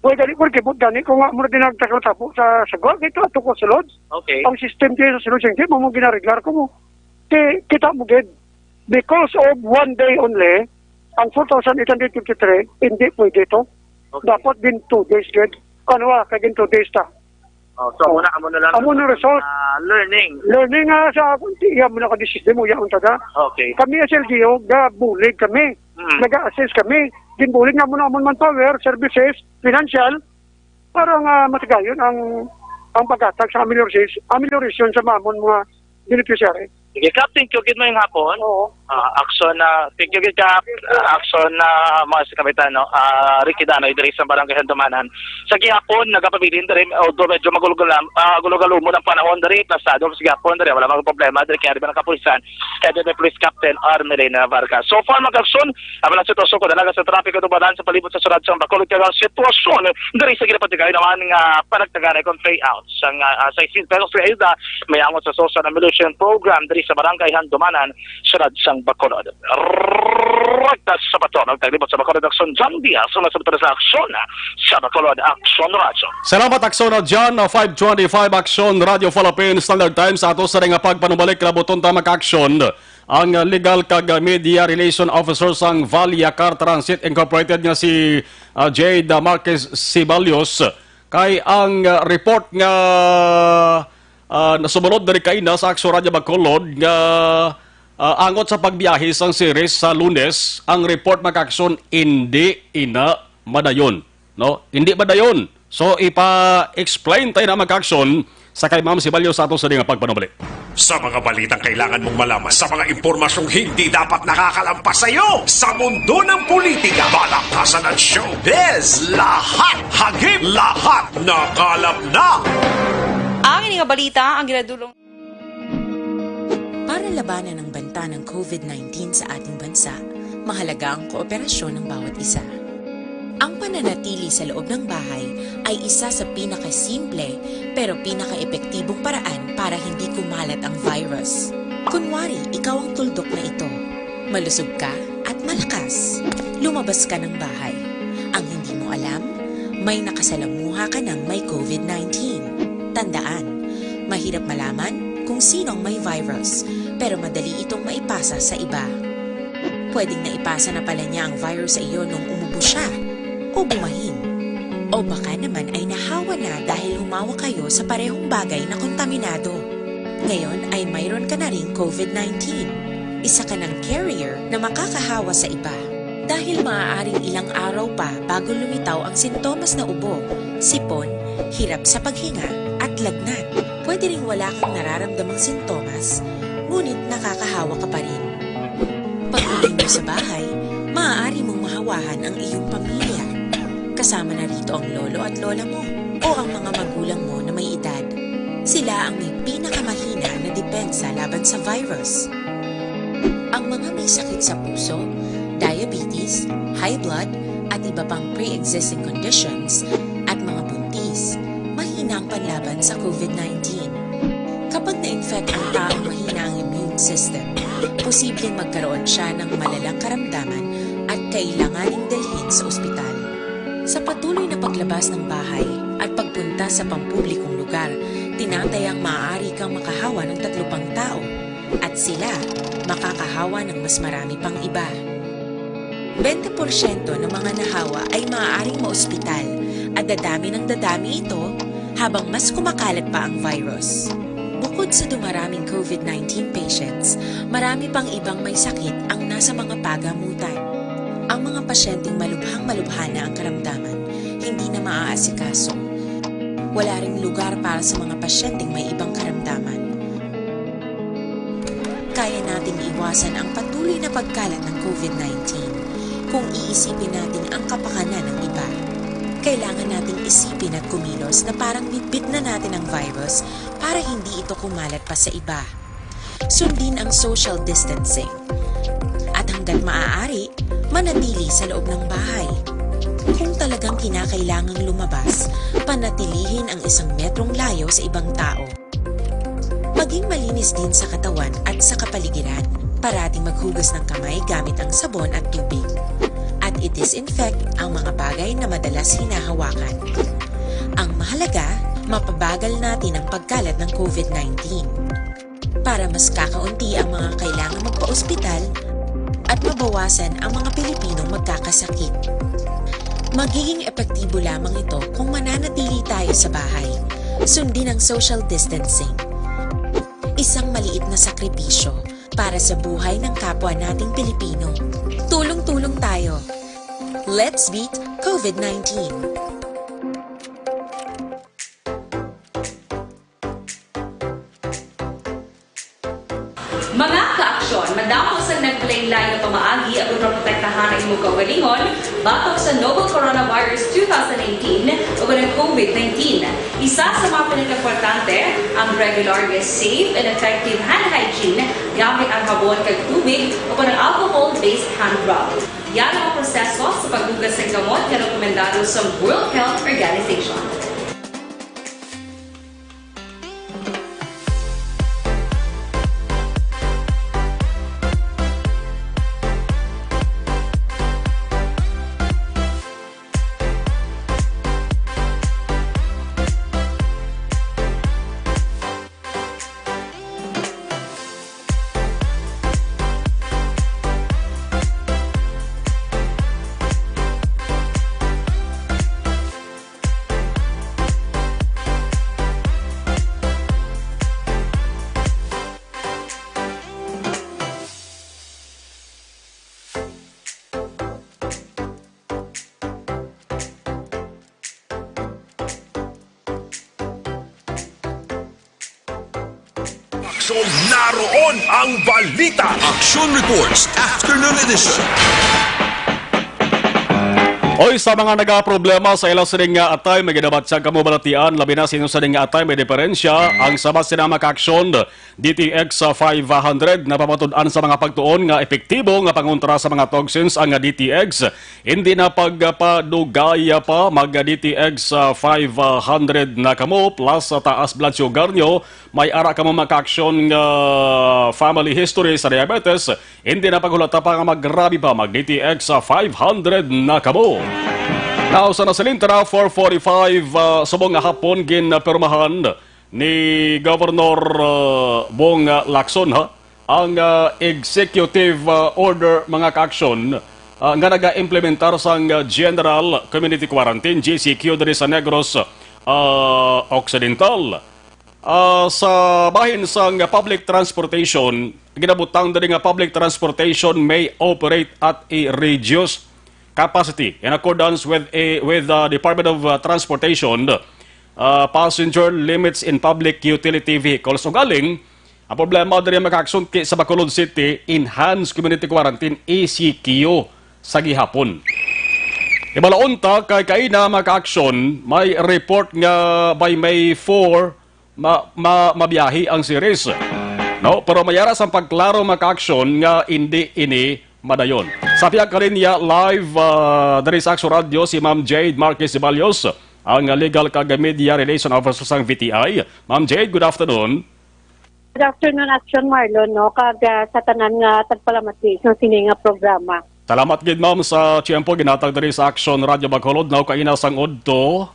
wala dali ko kibot gani, kung nga mo na dinagtakal tapo sa sagwa, ito ato ko sa Lods. Okay. Ang system kayo sa Lods, hindi mo ginareglar ko mo. Kita mo, gid. Because of one day only, ang 4,853, hindi pwede ito. Okay. Dapat din 2 days, gid. Ano kagin 2 days ta. Oh, so una amo na lang. Amo na result. Learning. Learning nga sa iya mo na ka system mo yaon taga. Okay. Kami sa LGO, bulig kami. Nag-assess kami. Ginbulig nga mo na manpower, services, financial, para nga matagayon ang pagkatag sa amelioration sa mamon mga beneficiary. Sige, Kap, thank you. Good morning hapon. Oo. Action na, thank you, Kap. Action na mga si Kapitan, no? Ricky Danoy, diri sa Barangay Handumanan. Sa gihapon, nagapabilin diri, although medyo magulugalo mo ng panahon diri, plasado sa gihapon diri, wala mga problema, diri kaya rin ng kapulisan, kaya din may Police Captain Armelina Vargas. So far, mag-action, ang sitwasyon ko dalaga sa trapiko dumadaan sa palibot sa Surad sa Bacolod, kaya ang sitwasyon, diri sa ginapatigay naman nga panagtaganay kong payouts. Sa isin pesos sa ayuda, may angot sa social amelioration program diri sa Barangay Handumanan, Surad sang Bacolod. Rekta sa Bacolod, nagtaglibot sa Bacolod Action, John Diaz, sa aksyon sa Bacolod Action Radio. Salamat Aksyon na dyan, 525 Aksyon Radio Philippines Standard Times. Ato sa rin nga pagpanubalik labuton tamak aksyon. Ang legal kag media relation officer sang Valia Car Transit Incorporated nga si Jade Marquez Sibalios. Kay ang report nga nasumunod dari kaina sa Aksyon Radio Bacolod nga angot sa pagbiyahe sang series sa Lunes, ang report mag-aksyon hindi ina madayon. No? Hindi madayon. So, ipa-explain tayo na mag-aksyon sa kay Ma'am Sibalios sa ato sa nga pagpanubalik. Sa mga balitang kailangan mong malaman, sa mga impormasyong hindi dapat nakakalagpas sa iyo, sa mundo ng politika, balakasan at showbiz, lahat hagip, lahat nakalap na. Ang ini nga balita ang ginadulong para labanan ang banta ng COVID-19 sa ating bansa, mahalaga ang kooperasyon ng bawat isa. Ang pananatili sa loob ng bahay ay isa sa pinakasimple pero pinaka-epektibong paraan para hindi kumalat ang virus. Kunwari, ikaw ang tuldok na ito. Malusog ka at malakas. Lumabas ka ng bahay. Ang hindi mo alam, may nakasalamuha ka ng may COVID-19. Tandaan, mahirap malaman kung sinong may virus, pero madali itong maipasa sa iba. Pwedeng naipasa na pala niya ang virus sa iyo nung umubo siya, o bumahin. O baka naman ay nahawa na dahil humawa kayo sa parehong bagay na kontaminado. Ngayon ay mayroon ka na ring COVID-19. Isa ka ng carrier na makakahawa sa iba. Dahil maaaring ilang araw pa bago lumitaw ang sintomas na ubo, sipon, hirap sa paghinga at lagnat. Pwede ring wala kang nararamdamang sintomas, ngunit nakakahawa ka pa rin. Pag-uwi mo sa bahay, maaari mong mahawahan ang iyong pamilya. Kasama na rito ang lolo at lola mo o ang mga magulang mo na may edad. Sila ang may pinakamahina na depensa laban sa virus. Ang mga may sakit sa puso, diabetes, high blood, at iba pang pre-existing conditions at mga buntis, mahina ang panlaban sa COVID-19. Kapag na-infect ang taong mahina ang immune system, posibleng magkaroon siya ng malalang karamdaman at kailanganing dalhin sa ospital. Sa patuloy na paglabas ng bahay at pagpunta sa pampublikong lugar, tinatayang maaari kang makahawa ng 3 pang tao at sila makakahawa ng mas marami pang iba. 20% ng mga nahawa ay maaaring maospital at dadami ng dadami ito habang mas kumakalat pa ang virus. Bukod sa dumaraming COVID-19 patients, marami pang ibang may sakit ang nasa mga pagamutan. Ang mga pasyenteng malubhang-malubha na ang karamdaman, hindi na maaasikaso. Wala ring lugar para sa mga pasyenteng may ibang karamdaman. Kaya nating iwasan ang patuloy na pagkalat ng COVID-19 kung iisipin natin ang kapakanan ng iba. Kailangan nating isipin at kumilos na parang bitbit na natin ang virus para hindi ito kumalat pa sa iba. Sundin ang social distancing. At hanggat maaari, manatili sa loob ng bahay. Kung talagang kinakailangang lumabas, panatilihin ang 1 metrong layo sa ibang tao. Maging malinis din sa katawan at sa kapaligiran. Parating maghugas ng kamay gamit ang sabon at tubig. At i-disinfect ang mga bagay na madalas hinahawakan. Ang mahalaga, mapabagal natin ang pagkalat ng COVID-19 para mas kakaunti ang mga kailangang magpa-ospital at mabawasan ang mga Pilipinong magkakasakit. Magiging epektibo lamang ito kung mananatili tayo sa bahay. Sundin ang social distancing. Isang maliit na sakripisyo para sa buhay ng kapwa nating Pilipino. Tulong-tulong tayo. Let's beat COVID-19. Mga ka-aksyon, madamos ang nagpalaylay na pamaagi at protektahan ang imong kaugalingon batok sa novel coronavirus 2018 o ng COVID-19. Isa sa mga pinaka-importante ang regular, safe and effective hand hygiene gamit ang habon kag tubig o ng alcohol-based hand rub. Yan ang proseso sa paghugas ng gamot na rekomendado sa World Health Organization. Aksyon, naroon ang balita. Action Reports Afternoon Edition. Oy, sa mga nagaproblema sa ilang sining nga atay, may ginabat siya kamubalatian, labi na sinong sining nga atay, may diferensya, ang sabas sinama ka-aksyon, DTX 500, na pamatudan sa mga pagtuon nga epektibo nga pangontra sa mga toxins ang DTX. Hindi na pagpadugaya pa, mag-DTX 500 na kamo, plus taas blood sugar nyo, may ara kamo maka-aksyon nga family history sa diabetes, hindi na paghulata pa nga maggrabe pa, mag-DTX 500 na kamo. Now, sa nasalintara, 4:45 subong nga hapon ginpermahan ni Governor Bong Lacson ang executive order mga ka-aksyon nga naga-implementar sa General Community Quarantine, GCQ, diri sa Negros Occidental. Sa bahin sa public transportation, ginabutang diri nga public transportation may operate at a reduced capacity in accordance with the Department of Transportation. passenger limits in public utility vehicles. O galing, ang problema diri makaakson sa Bacolod City, Enhanced Community Quarantine, ECQ, sa gihapon. Ibalaunta kay kaina maka-action, may report nga by May 4 mabiyahi ang series. No, pero mayara sa pagklaro maka-action nga hindi ini madayon. Sa piyag ka rin niya live dari sa Action Radio si Ma'am Jade Marquez Ceballos, ang legal kag media relation officer sang VTI. Ma'am Jade, good afternoon. Good afternoon, Action Marlon, no? Kag sa tanan nga tagpalamati sa sininga programa. Salamat gid ma'am sa tiyempo ginatag diri sa Action Radio Bacolod. Now kaina sang udto,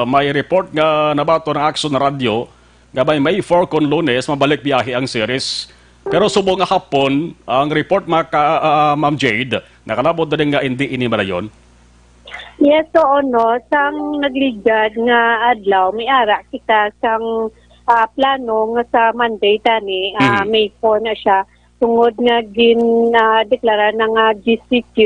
may report nga nabato ng Action Radio nga by May 4 kon Lunes mabalik biyahe ang series. Pero subo nga hapon ang report Ma'am Jade nakalabot din nga hindi ini madayon. Yes, so sang nagligad nga adlaw may ara kita sang plano nga sa Monday tani, May 4 na siya. Tungod nga deklara ng GCQ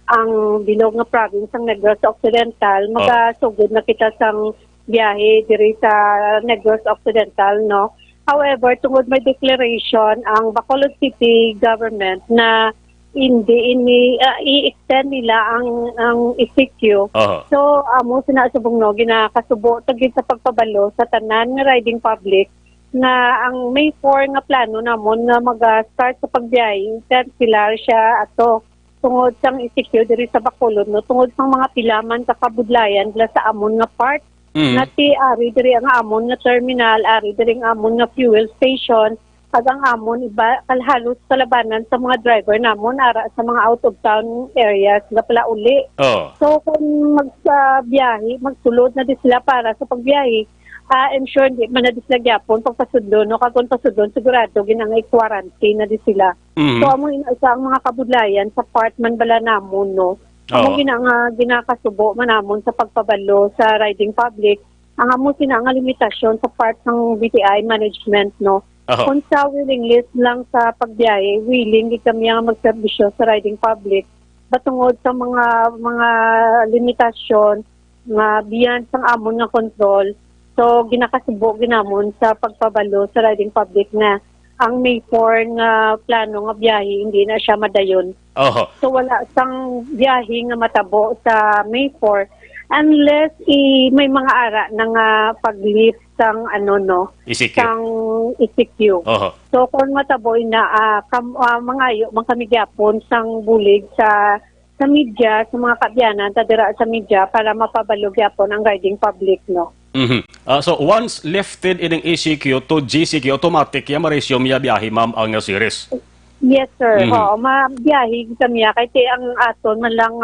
ang bilog nga province ng Negros Occidental, magasugod na kita sang biyahe diri sa Negros Occidental, no? However, tungod may declaration ang Bacolod City government na hindi i-extend nila ang ECQ. So, amo sinasubong no, ginakasubo tagid sa pagpabalo sa tanan nga riding public na ang May 4 nga plano namon nga mag-start sa pagbiyahe, sila siya ato tungod sang ECQ diri sa Bacolod, no, tungod sang mga pilaman sa kabudlayan bala sa amon nga part na ti ari diri ang amon nga terminal, ari diri ang amon nga fuel station, kag ang amon iba kalhalos kalabanan sa mga driver namon ara sa mga out of town areas nga pala uli. So kung magbiyahe, magsulod na di sila para sa pagbiyahe, I'm sure di man na di sila gyapon pagpasudlon, no, kag kung pasudlon sigurado ginangay quarantine na di sila. So amo sa mga kabudlayan sa part man bala namon, no. Amo ginakasubo man namon sa pagpabalo sa riding public. Ang amo sinanga limitasyon sa part ng BTI management, no. Kung sa willing list lang sa pagbiyahe, willing kami nga magserbisyo sa riding public. Batungod sa mga limitasyon nga beyond sang amon nga control. So, ginakasubo ginamon sa pagpabalo sa riding public na ang May 4 nga plano nga biyahe, hindi na siya madayon. So, wala sang biyahe nga matabo sa May 4 unless may mga ara ng pag-lift sang ECQ. Sang ECQ. So, kung mataboy na mangayo, kamigyapon sang bulig sa media, sa mga kabyanan, tadira sa media para mapabalo gyapon ang riding public, no? So once lifted in ECQ to GCQ, automatic yung ma-resume ya biyahe, ma'am, ang series? Yes, sir. Mabiyahe kami kay ti ang aton man lang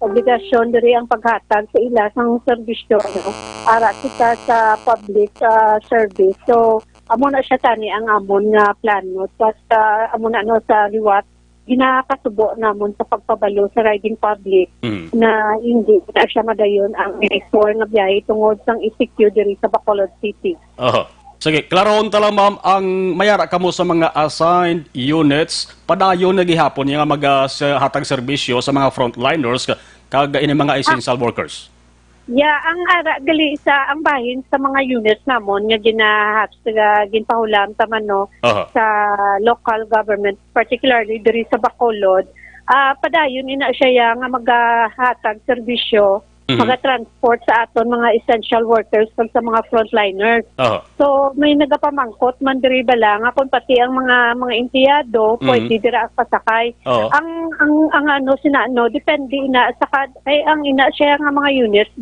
obligasyon diri ang paghatag sa ila sang serbisyo, no? Ara kita sa public service. So amo na siya tani ang amon nga plano. Basta amo na sa liwat ginakasubo namon sa pagpabalo sa riding public na hindi na siya madayon ang before nga biyahe tungod sang ECQ diri sa Bacolod City. Sige, klaroon lang ma'am, ang mayara kamo sa mga assigned units, padayon na gihapon yung hatag serbisyo sa mga frontliners kag ini mga essential workers. Yeah, ang ara gali sa ang bahin sa mga units namon nga ginpahulam taman, no, sa local government, particularly diri sa Bacolod. Padayon ina siya nga maghatag serbisyo, maga-transport sa aton mga essential workers kag sa mga frontliners. So may nagapamangkot man diri bala nga kung pati ang mga empleyado pwede dira pasakay. Ang depende ina sa ay ang ina siya nga mga units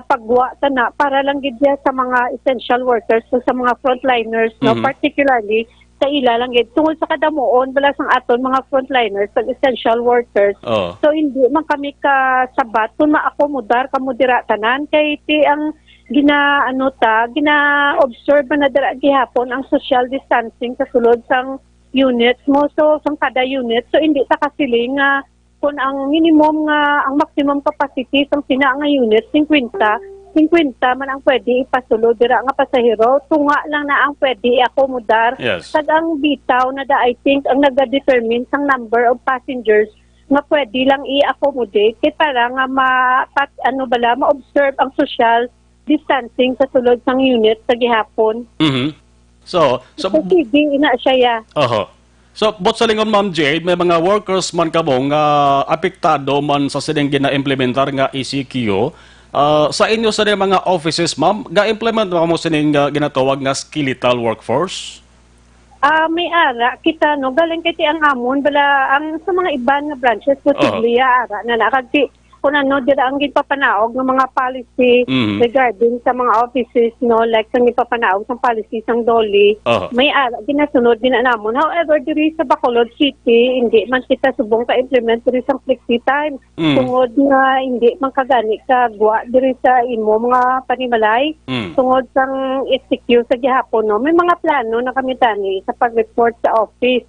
pagwa na para lang gid sa mga essential workers sa mga frontliners, no, particularly sa ila lang gid tungod sa kadamuon bala sang aton mga frontliners sa essential workers. So hindi man kami kasabat kung maakomodar kamo dira tanan kay ti ang gina-observe na dira gihapon ang social distancing sa sulod sang units mo, so sang kada unit, so hindi ta kasiling nga kung ang minimum nga ang maximum capacity sang sina nga unit 50 man ang pwede ipasulod dira nga pasahero, tunga lang na ang pwede i-accommodar. Kag ang bitaw na I think ang nag-determine sang number of passengers nga pwede lang i-accommodate kay para nga ma-observe ang social distancing sa sulod sang unit sa gihapon. So, So, sige, ina siya ya. So, bot sa lingon, Ma'am Jade, may mga workers man kamo nga apektado man sa sining gina-implementar nga ECQ. Sa inyo sa mga offices, Ma'am, ga-implement mo sining ginatawag nga skeletal workforce? May ara, kita, no, galing kiti ang amon, bala, ang sa mga iban nga branches, posible ara na nakagti, kung ano, dira ang gipapanaog ng mga policy regarding sa mga offices, no, like sa gipapanaog sa policy sang DOLE, may ara, ginasunod din na namon. However, diri sa Bacolod City, hindi man kita subong ka-implement diri sa flexi time. Tungod nga, hindi man kagani kagwa diri sa imo mga panimalay. Tungod sang execute sa gihapon, no, may mga plano na kami tani sa pag-report sa office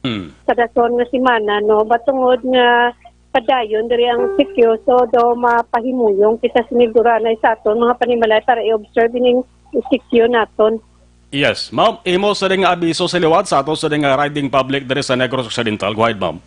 sa dason nga simana, no, batungod nga padayon diri ang secure, so do mapahimuyong kita sinigura na sa aton mga panimalay para i-observe ning secure naton. Yes, Ma'am, imo sa ding abiso sa liwat sa ato sa ding riding public diri sa Negros Occidental. Go ahead, Ma'am.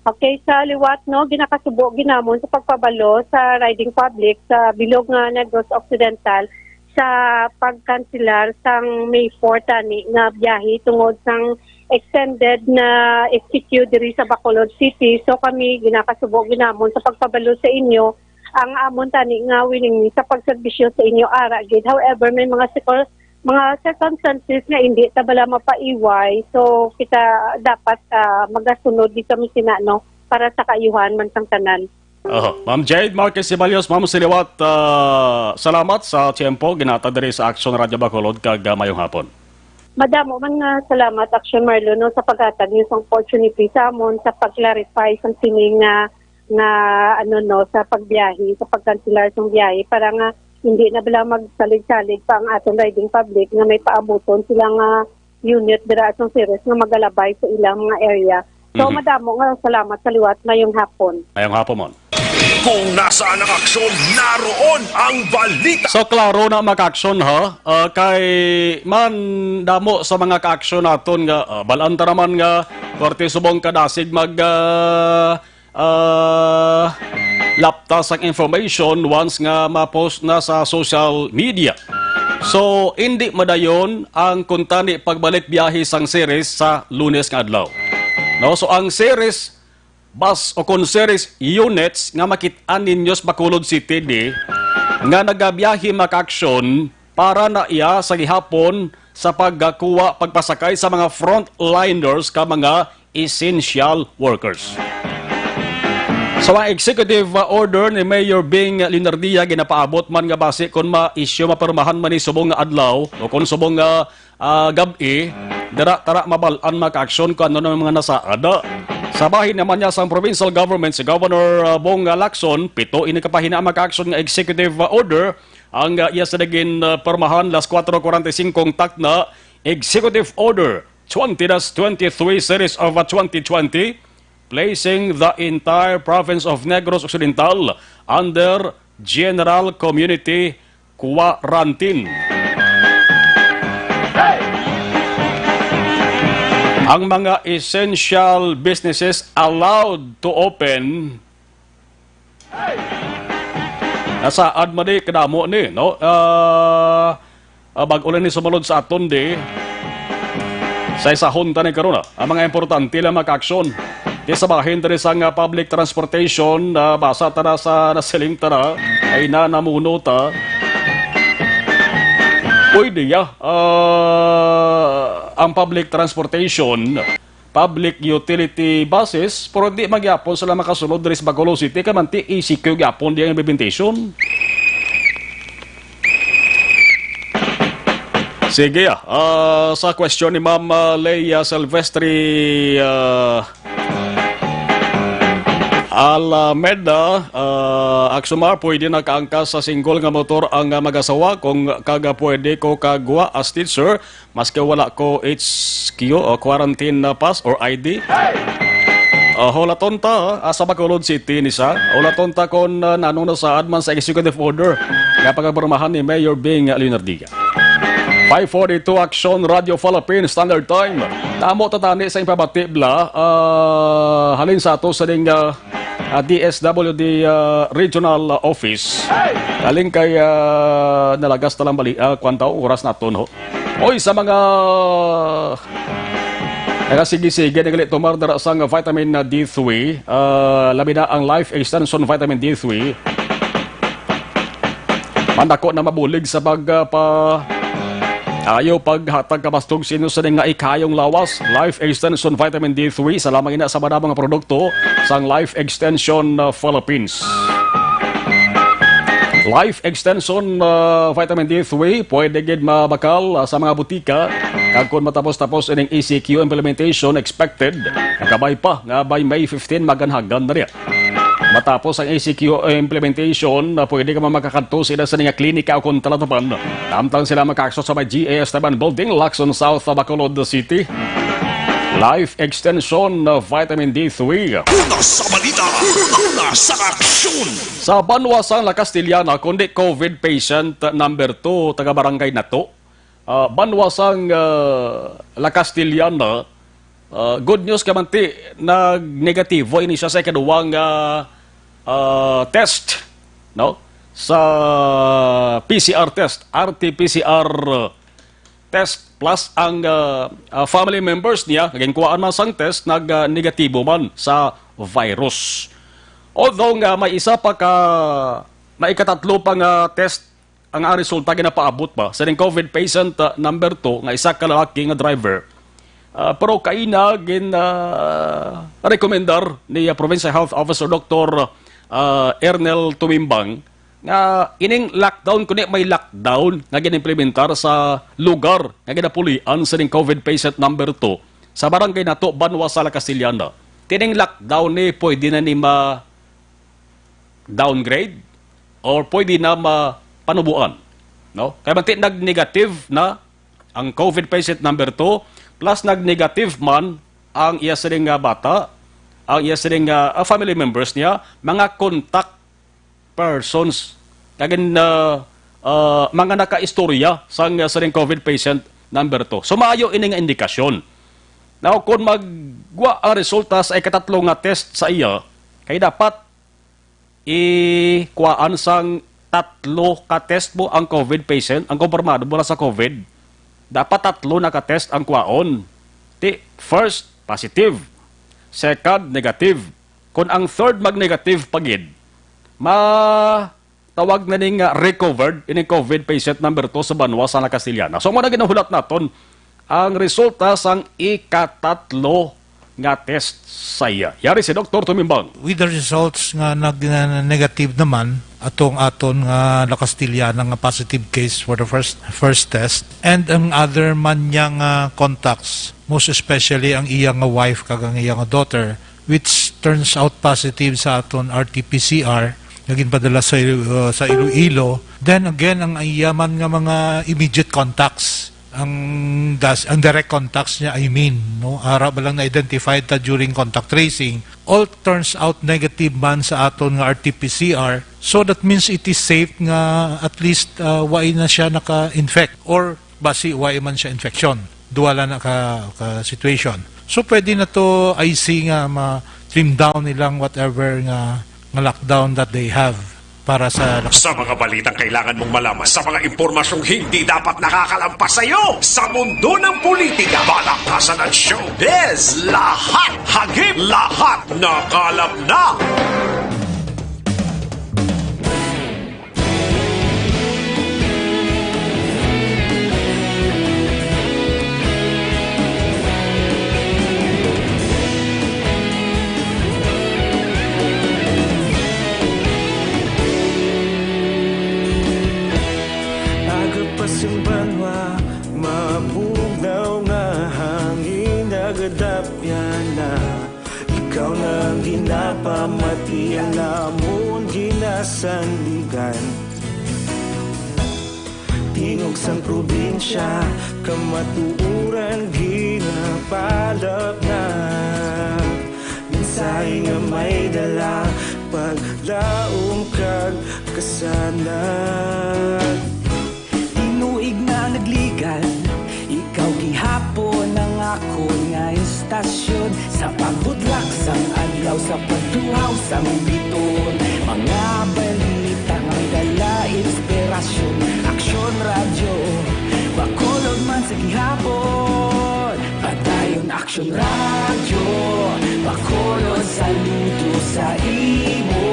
Okay, sa liwat, no, ginakasubo ginamon sa pagpabalo sa riding public sa bilog nga Negros Occidental sa pagkanselar sang May 4 tani nga biyahe tungod sang extended na execute diri sa Bacolod City. So kami ginakasubo ginamon sa pagpabalo sa inyo ang amon tani nga willing sa pagserbisyo sa inyo ara gid. However, may mga circumstances nga hindi tabala mapaiway. So kita dapat magasunod di kami sinano para sa kaayuhan man sang tanan. Ma'am Jade Marquez Ceballos, Ma'am Siliwat, salamat sa tiyempo ginata diri sa Action Radio Bacolod kag mayong hapon. Madamo man nga salamat, Action Marlo, no, sa paghatag niyo sa opportunity sa amon sa pag-clarify sa sining nga ano, no, sa pagbiyahe, sa pagkanselar sa biyahe para nga hindi na bala magsalig-salig pa ang atong riding public nga may paabuton silang unit dira sa series nga magalabay sa ilang mga area. So madamo nga salamat sa liwat ngayong hapon. Ngayong hapon, Mon. Kung nasaan ang aksyon, naroon ang balita. So, klaro na maka-action, ha? Kay man damo sa mga ka-action naton nga, balanta naman nga, korte subong kadasig mag laptas ang information once nga ma-post na sa social media. So, hindi madayon ang kuntani pagbalik biyahe sang series sa Lunes nga adlaw. No? So, ang series bus o kung series units nga makit-an ninyo sa Bacolod City di, nga nagabiyahe maka-action para na iya sa gihapon sa paggakuha, pagpasakay sa mga frontliners ka mga essential workers. So ang executive order ni Mayor Bing Linardia ginapaabot man nga base kung ma-issue mapermahan man ni subong nga adlaw o kung subong nga gabi, dara tara mabalan maka-action kung ano ng mga nasaada. Sa bahin naman niya sa provincial government, si Governor Bong Lacson, 7 ini kapahina maka-action nga executive order ang iya sa naging permahan las 4:45 tak na Executive Order 20-23 Series of 2020 placing the entire province of Negros Occidental under General Community Quarantine. Ang mga essential businesses allowed to open nasa admadi kadamo ni, no? Bag-ulan ni sumunod sa aton di sa isahon ta ni karon ang mga importante lang maka-aksyon. Di sa bahin diri sa public transportation, basa ta na sa nasiling ta na ay namuno ta. Pwede ang public transportation, public utility buses, pero di magyapon sila makasunod diri sa Bacolod City kamanti ECQ gyapon di ang implementation. Sige sa question ni Ma'am Leia Silvestri Alameda, Aksumar, pwede na kaangkas sa single nga motor ang mag-asawa kung kaga pwede ko kagwa as teacher maski wala ko HQ o quarantine pass or ID. Holaton ta sa Bacolod City ni sa. Holaton ta kon nanong nasaad man sa executive order nga pagkapormahan ni Mayor Bing Linardia. 5:42 Action Radio Philippines Standard Time. Tamo tatani sa impabati bla halin sa ato sa ding DSWD Regional Office. Galing kay nalagas talang bali, kwanta oras na to, no? Oy, sa mga sige-sige, nagali tumardara sang vitamin D3, labi na ang Life Extension Vitamin D3. Mandako na mabulig sa ayaw paghatag kabastog sino sa nga ikayong lawas. Life Extension Vitamin D3 sa lamang ina sa mga produkto sang Life Extension Philippines. Life Extension Vitamin D3 pwede gid mabakal sa mga butika kag kun matapos-tapos ining ECQ implementation expected kabay pa nga by May 15 maganhagan na riya. Matapos ang ECQ implementation, pwede ka makakadto sila sa nga klinika o kontratapan. Tamtang sila makakso sa may GAS Taban Building, Lacson South, Bacolod City. Life Extension Vitamin D3. Una sa balita, una sa aksyon. Sa Banwasang La Castillana, kundi COVID patient number 2, taga barangay na to. Banwasang La Castillana, good news kamanti, nag-negativo ini siya sa ikaduwang test, no? Sa PCR test, RT-PCR test plus ang family members niya, naging kuhaan man sang test, nag-negatibo man sa virus. Although nga may isa pa may ikatatlo pang test ang resulta ginapaabot pa sa COVID patient number 2 nga isa ka lalaki nga driver. Pero kaina rekomendar ni Provincial Health Officer Dr. Ernel Tumimbang nga ining lockdown kundi may lockdown nga ginimplementar sa lugar nga ginapulian sa ning COVID patient number 2 sa barangay nato Banwasa La Castillana. Tining lockdown ni pwede na ni downgrade or pwede na panubuan, no? Kaya manti nag-negative na ang COVID patient number 2 plus nag-negative man ang iya sining bata, ang iya sining family members niya, mga contact persons, kagin mga naka-istorya sa sining COVID patient number 2. So maayo ini nga indikasyon. Now kung magwa ang resulta sa ikatatlo nga test sa iya, kay dapat ikuhaan sang 3 ka-test mo ang COVID patient, ang kumpirmado mo na sa COVID, dapat 3 naka-test ang kuhaon. First, positive. Second, negative. Kung ang third mag-negative pagid, tawag na ning recovered in COVID patient number 2 sa Banwasa La Castillana. So, muna ginahulat naton ang resulta sang ikatatlo nga test sa iya. Yari si Dr. Tumimbang. With the results nga negative naman, aton nga La Castillana nga positive case for the first test, and ang other man niyang contacts, most especially ang iyang wife kag ang iyang daughter, which turns out positive sa aton RT-PCR, naging padala sa Iloilo. Then again, ang iyaman nga mga immediate contacts, ang direct contacts niya, no? Ara ba lang na-identified ta during contact tracing, all turns out negative man sa aton nga RT-PCR. So that means it is safe nga at least why na siya naka-infect or basi why man siya infection. Duwala na ka situation. So pwede na to IC nga ma-trim down nilang whatever nga lockdown that they have para sa mga balitang kailangan mong malaman, sa mga impormasyong hindi dapat nakakalampas sa iyo, sa mundo ng politika, balakasan at showbiz, lahat hagip, lahat nakalap na. Yung banwa, mabugnaw nga hangin nagadapyan na. Ikaw nang ginapamati ang namon ginasandigan. Tingog sang probinsya, kamatuuran ginapalap na. Minsay nga may dala, paglaom kag kasanag. Nagligan, ikaw gihapon ang ako nga istasyon sa pagbudlak sang adlaw sa pagtuhaw sa biton. Mga balita nga may dala inspirasyon. Aksyon radyo, bakulod man sa gihapon. Padayon aksyon radyo, bakulod saludo sa imo.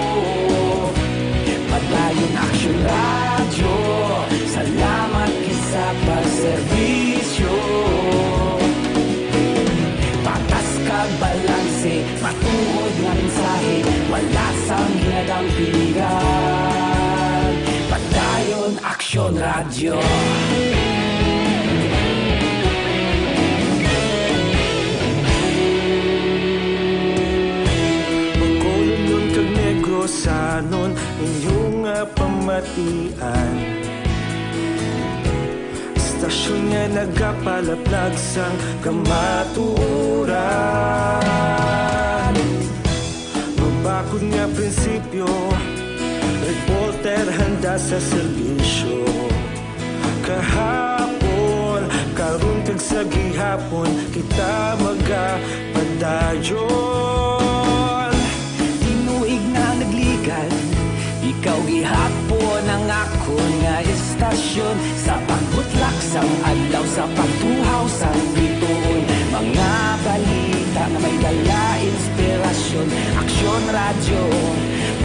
Padayon aksyon radyo, salamat kisa pagserbisyo. Patas kag balanse, matuod nga mensahe, wala sang hinadang pilihan. Padayon aksyon radyo. Sanon inyong pamatian. Stasyon nga nagapalaplag sang kamatuuran. Mabakod nga prinsipyo, reporter handa sa serbisyo. Kahapon, karun kag sa gihapon, kita magapadayon. Ikaw gihapon ang ako nga istasyon sa pagbutlak sang adlaw, sa pagtuhaw sa bituon. Mga balita na may dala inspirasyon. Aksyon radyo,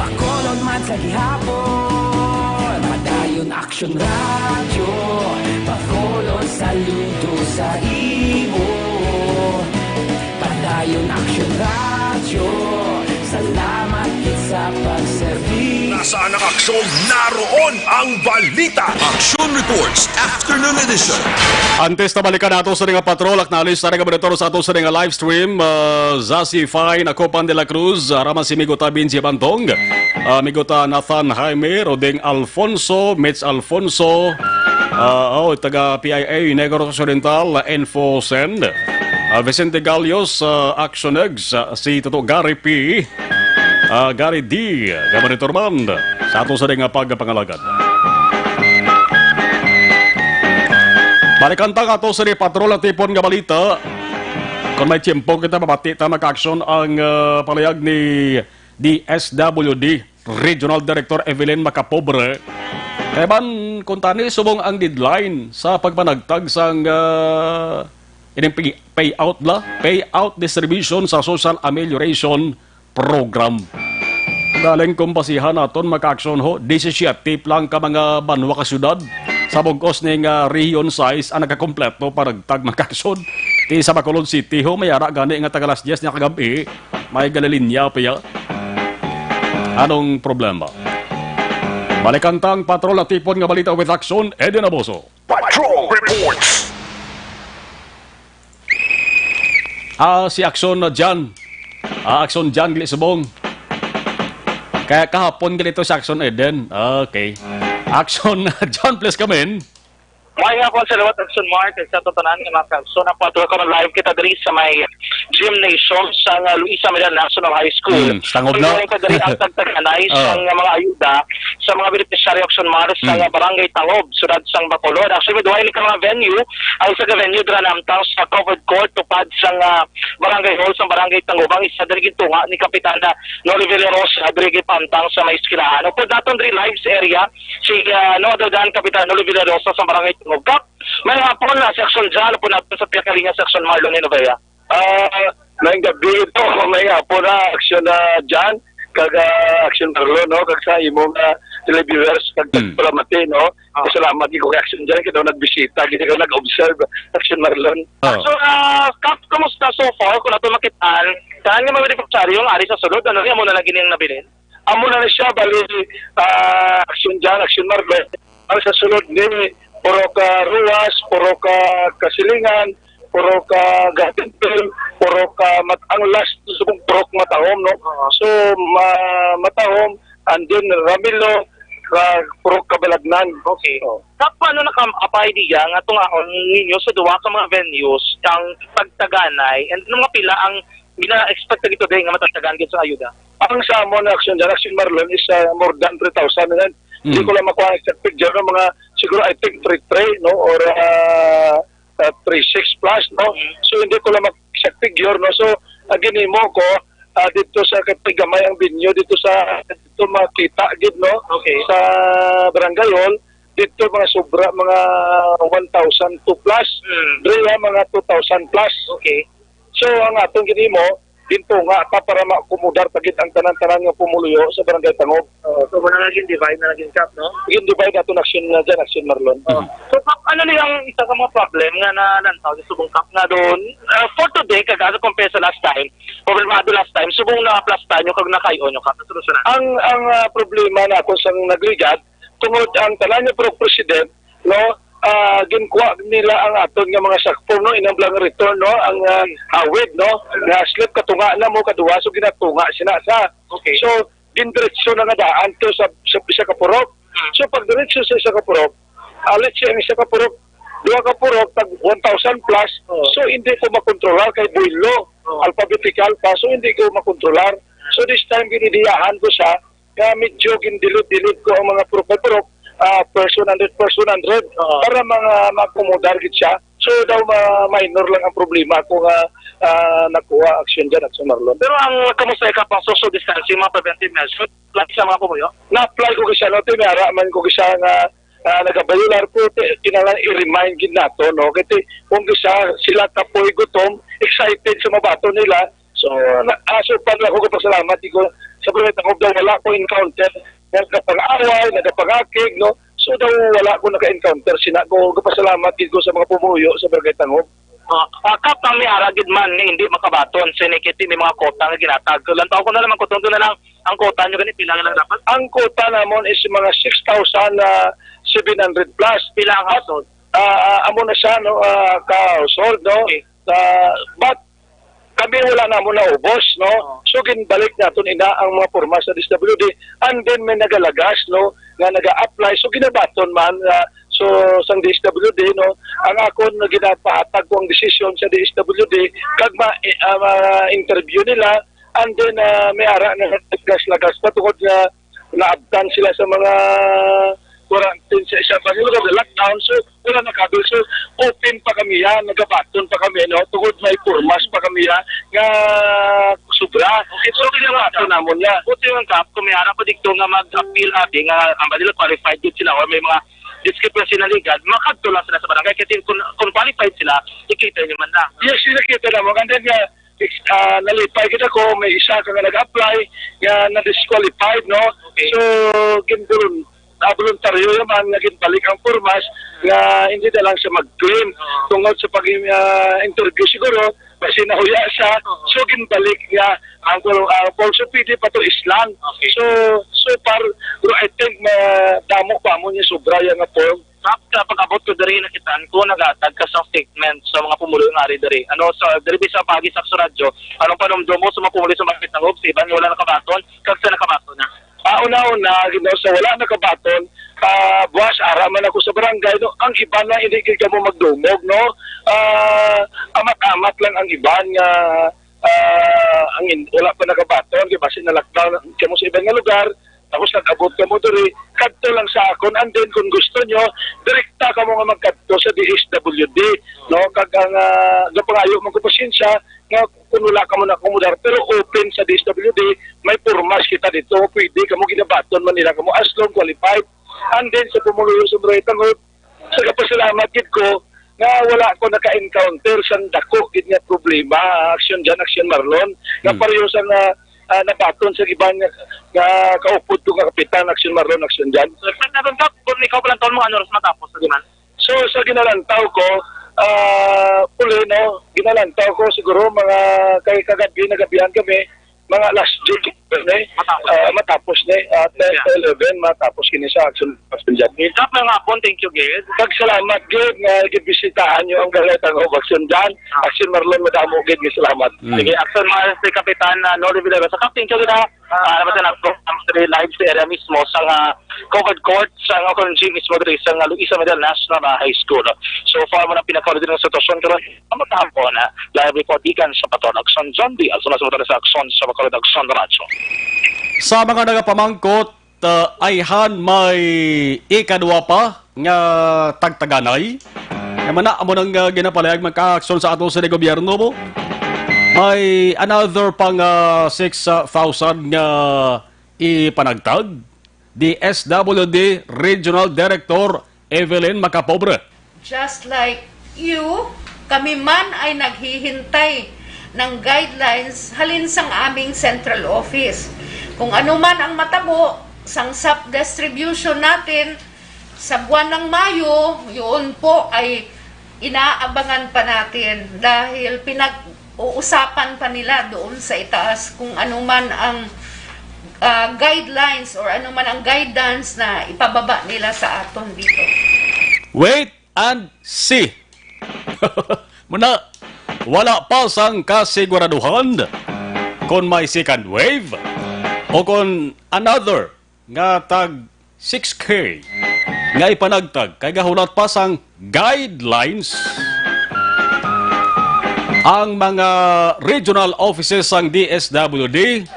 bakolod man sa gihapon. Padayon aksyon radyo, bakolod saludo sa imo. Padayon aksyon radyo, salamat sa pagservis. Nasaan ang aksyon? Naroon ang balita. Action Reports Afternoon Edition. Antes na balikan nato sa nga patrol, acknowledge na nga monitor sa ato sa nga live stream. Zazi Fine, Acopan de la Cruz, Raman si Migota Binji Bantong, Migota Nathan Jaime, Rodeng Alfonso, Mitch Alfonso, taga PIA, Negros Oriental, Info Send, Vicente Galios, Action Eggs, si Toto Gary P, Gary D, Gamanitor Man, sa ato sa nga pagpangalagad. Balikantang ato sa patrol at tipon nga balita. Kung may tiyempo kita mabati ta mag-action ang palayag ni DSWD Regional Director Evelyn Macapobre. Kaya man, kung tani subong ang deadline sa pagpanagtag sang payout distribution sa social amelioration program. Galing kumpasihan naton maka-action ho, 17 lang ka mga banwa ka syudad sa bugos ning region size ang nakakompleto para tag maka-action. Ti sa Bacolod City ho, may ara gani nga tagalas 10 niya kagabi, may galilinya pa ya. Anong problema? Balikantang patrol at tipon nga balita with action, Eden Aboso. Patrol Reports. Si Action Jan. Action Jan gili subong. Kaya kahapon ganito si Action Eden. Okay. Action John, please come in. May nga po sa lawat Action Mark sa tatanan nga mga so na patrol ko live kita diri sa may gymnasium sa Luisa Medal National High School. Tangob na. Kung diri ang tagtaganay sa mga ayuda sa mga beneficiary Action Mark sa Barangay Tangob, sudad sang Bacolod. Actually, duhay ni ka mga venue, ang sa venue dira namtang sa covered court tupad sang Barangay Hall sa Barangay Tangob. Ang isa diri gintunga ni Kapitana Noli Villarosa diri pantang sa may eskwelahan. Upod daton diri live sa area si no other than Kapitana Noli Villarosa sa Barangay Tangob. May hapon na section dyan po natin sa pinakalinga section Marlon Inovea. Ngayong gabi ito, may hapon na action na dyan, kag action Marlon, no? Kag sa imong televiewers, kag palamati, no? Salamat ko kay action dyan, kita nagbisita, kita nag-observe action Marlon. So, Kap, kamusta so far? Kung nato makitaan, saan nga mga yung ari sa sulod, ano rin mo na lagi niyang nabilin? Amo na siya, bali, action dyan, action Marlon. Ang sa sulod ni puro ka ruwas, puro ka kasilingan, puro ka gatinpil, puro ka ang last subong puro matahom, no? So, matahom, and then Ramilo, puro kabalagnan. Okay. Paano nakam-apply diya nga itong ninyo sa duwa ka mga venues ang pagtaganay and mga pila ang gina-expect dito din nga matatagan sa ayuda? Ang sa amon action dyan, action Marlon is more than 3,000. Hindi ko lang makuha ang exact figure ng mga, siguro I think 3,300, no? Or 3,600 plus, no? So hindi ko lang exact figure, no? So, ginimo ko, dito sa Kapigamay ang binyo dito makita gid no sa Barangay Hall dito mga sobra mga 1,002 plus dre mga 2,000 plus. So ang atong ginimo dito nga para maakomodar pagit ang tanan-tanan nga pumuluyo sa Barangay Tangog. So muna naging divide na naging cap, no? Yung divide ato action na dyan, Action Marlon. So ano niyang isa sa mga problem nga na nantaw sa subong cap nga doon for today kagasa compare sa last time. Problemado last time subong na plus tayo kag nakayo nyo cap na solusyonan. Ang problema nato sa nagligad tungod ang tanan niya pro president no ginkuha nila ang aton nga mga sakpo no inamblang return no ang hawid no nga slip katunga na mo kaduwa so ginatunga sina sa so dindiretso na nga daan to sa isa ka purok so pag diretso sa isa ka purok alit siya ang isa ka purok duha ka purok tag 1,000 plus so hindi ko makontrolar kay builo alphabetical pa so hindi ko makontrolar so this time ginidiyahan ko siya nga medyo gindilit-dilit ko ang mga purok person 100 para mga makomodar gid siya. So daw minor lang ang problema kung nakuha action dyan at Marlon. Pero ang kamusta ka pang social distancing mga preventive measures lagi sa mga pumuyo? Na-apply ko siya no tinara man ko siya nga nagabayular ko kinalan i-remind gid nato no kasi kung sila tapoy gutom excited sa mabato nila so pa lang ko pasalamat ko sa Barangay Tangog daw wala ko encounter nagkapag-away, nagkapag-akig, no? So daw wala ko naka-encounter. Ko kapasalamat ko sa mga pumuyo sa Barangay Tangog. Kap ang may aragid man hindi makabaton sa nikiti may mga kota nga ginatag. Lantaw ko na naman kung na lang ang kota nyo ganit, pila lang dapat? Ang kota namon is mga 6,700 plus. Pila ang household? Amo na siya, no? Ka-household, no? Okay. But kami wala na mo na ubos, no? So ginbalik naton ina ang mga porma sa DSWD and then may nagalagas, no? Nga naga-apply so ginabaton man so sang DSWD, no? Ang akon na ginapahatag ko ang desisyon sa DSWD kag ma-interview nila and then may ara na naglagas pa tungod nga naabtan sila sa mga quarantine sa isang lugar na lockdown so wala nakabil so open pa kami yan nagabaton pa kami no tungod may purmas pa kami yan nga sobra okay so ginabaton namon yan buti yung kap kung may harap pa dito nga mag-appeal abi nga ang badila qualified yun sila or may mga discrepancy na legal makadto lang sila sa barangay kasi kung qualified sila ikita nyo man lang yes nakita naman and then nalipay kita ko may isa ka nga nag-apply nga na-disqualified no so ginduron voluntaryo naman naging balik ang formas nga hindi na lang siya mag-claim tungkol sa pag-interview siguro kasi nahuya siya so ginbalik nga ang also pwede pa to islang so I think damo pa mo niya sobra yung form kapag abot ko dari nakitaan ko nagatag ka sa statement sa mga pumulo ng ari dari sa dari sa pagi sa radyo anong panumdum mo sa mga pumulo sa mga Tangog sa iban wala nakabaton kag sa nakabaton na una-una, sa wala nakabaton, buwas, araman ako sa barangay, no? Ang iban lang, hindi ka mo magdumog, no? Amat-amat lang ang iban nga, wala pa nakabaton, kaya basi na lockdown ka mo sa ibang nga lugar, tapos nag-abot ka mo diri, kadto lang sa akon, and then kung gusto nyo, direkta ka mo nga magkadto sa DSWD, no? Kag ang gapangayo mong kapasensya, nga kung wala ka mo na akomodar, pero open sa DSWD, may purmas kita dito, pwede ka mo ginabaton man nila ka mo as long qualified. And then sa pumuluyo sa Barangay Tangog, sa kapasalamat gid ko, nga wala ko naka-encounter sa dako gid nga problema, action dyan, Action Marlon, nga pareho sa nabaton sa ibang nga kaupod ko nga kapitan, Action Marlon, Action dyan. So, kung ikaw palang taon mo, ano ras matapos sa giman? So, sa ginalantaw ko, no, ginalantaw ko siguro mga kay kagabi nagabihan kami mga last week matapos at 11 matapos kini sa action dyan. Tap mga hapon, thank you Gid. Salamat Gid nga gibisitahan nyo ang Barangay Tangog Action dyan. Action Marlon madamo Gid salamat. Sige, Action Marlon si Kapitan Noli Villaresa. Kap, thank you Gid ha. Naman na live sa area mismo sa covered court sa Conji mismo dito sa Luisa Medel National High School. So far mo na pinakawala din ang sitwasyon karon amatahan po na live report ikan sa Patron Action John D. As well as sa Action sa Bacolod Action Radyo. Sa mga nagapamangkot, ayhan may ikadwa pa nga tagtaganay. Kaya man na, amo nang ginapalayag magka-aksyon sa ato sa gobyerno mo. May another pang 6,000 nga ipanagtag. DSWD Regional Director Evelyn Macapobre. Just like you, kami man ay naghihintay ng guidelines halin sang aming central office. Kung ano man ang matabo sang SAP distribution natin sa buwan ng Mayo, yun po ay inaabangan pa natin dahil pinag-uusapan pa nila doon sa itaas kung ano man ang guidelines or ano man ang guidance na ipababa nila sa aton dito. Wait and see. Muna, wala pa sang kasiguraduhan kung may second wave o kung another nga tag 6K nga ipanagtag kay gahulat pa sang guidelines ang mga regional offices sang DSWD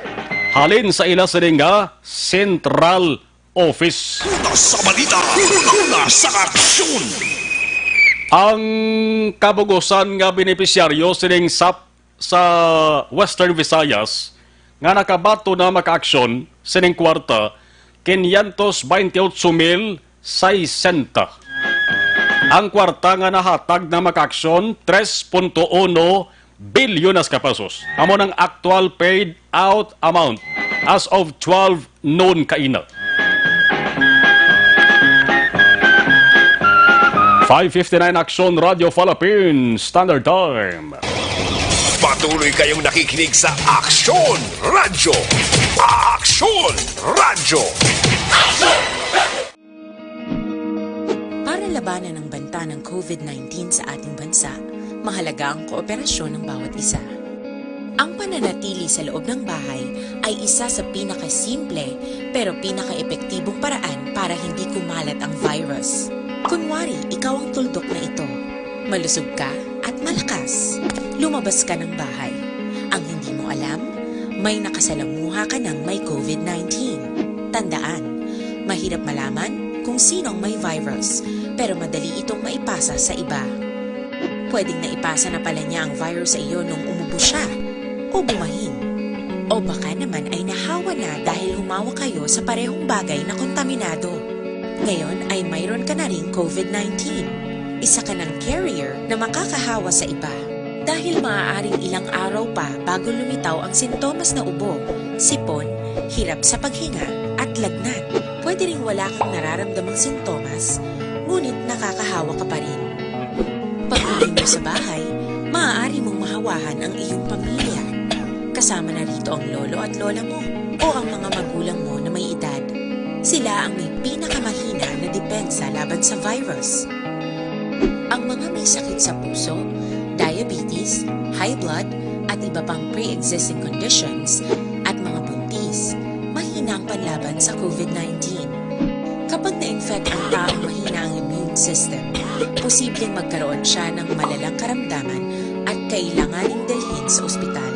halin sa ila sining nga central office. Una sa balita, una sa aksyon. Ang kabugusan nga benepisyaryo sining SAP sa Western Visayas nga nakabato na makaaksyon sining kwarta 528,060. Ang kwarta nga nahatag na makaaksyon 3.1 bilyones ka pesos. Amo ng actual paid out amount as of 12 noon kaina. 5:59 Aksyon Radio Philippines Standard Time. Patuloy kayong nakikinig sa Aksyon Radyo. Aksyon Radyo. Para labanan ang banta ng COVID-19 sa ating bansa, mahalaga ang kooperasyon ng bawat isa. Ang pananatili sa loob ng bahay ay isa sa pinakasimple pero pinaka-epektibong paraan para hindi kumalat ang virus. Kunwari, ikaw ang tuldok na ito. Malusog ka at malakas. Lumabas ka ng bahay. Ang hindi mo alam, may nakasalamuha ka ng may COVID-19. Tandaan, mahirap malaman kung sinong may virus, pero madali itong maipasa sa iba. Pwedeng naipasa na pala niya ang virus sa iyo nung umubo siya o bumahin. O baka naman ay nahawa na dahil humawa kayo sa parehong bagay na kontaminado. Ngayon ay mayroon ka na ring COVID-19. Isa ka ng carrier na makakahawa sa iba. Dahil maaaring ilang araw pa bago lumitaw ang sintomas na ubo, sipon, hirap sa paghinga at lagnat. Pwede ring wala kang nararamdamang sintomas, ngunit nakakahawa ka pa rin. Pag-uwi mo sa bahay, maaari mong mahawahan ang iyong pamilya. Kasama na rito ang lolo at lola mo o ang mga magulang mo na may edad. Sila ang may pinakamahina na depensa laban sa virus. Ang mga may sakit sa puso, diabetes, high blood, at iba pang pre-existing conditions, at mga buntis, mahina ang panlaban sa COVID-19. Kapag na-infect ang taong mahina ang immune system, posibleng magkaroon siya ng malalang karamdaman at kailanganing dalhin sa ospital.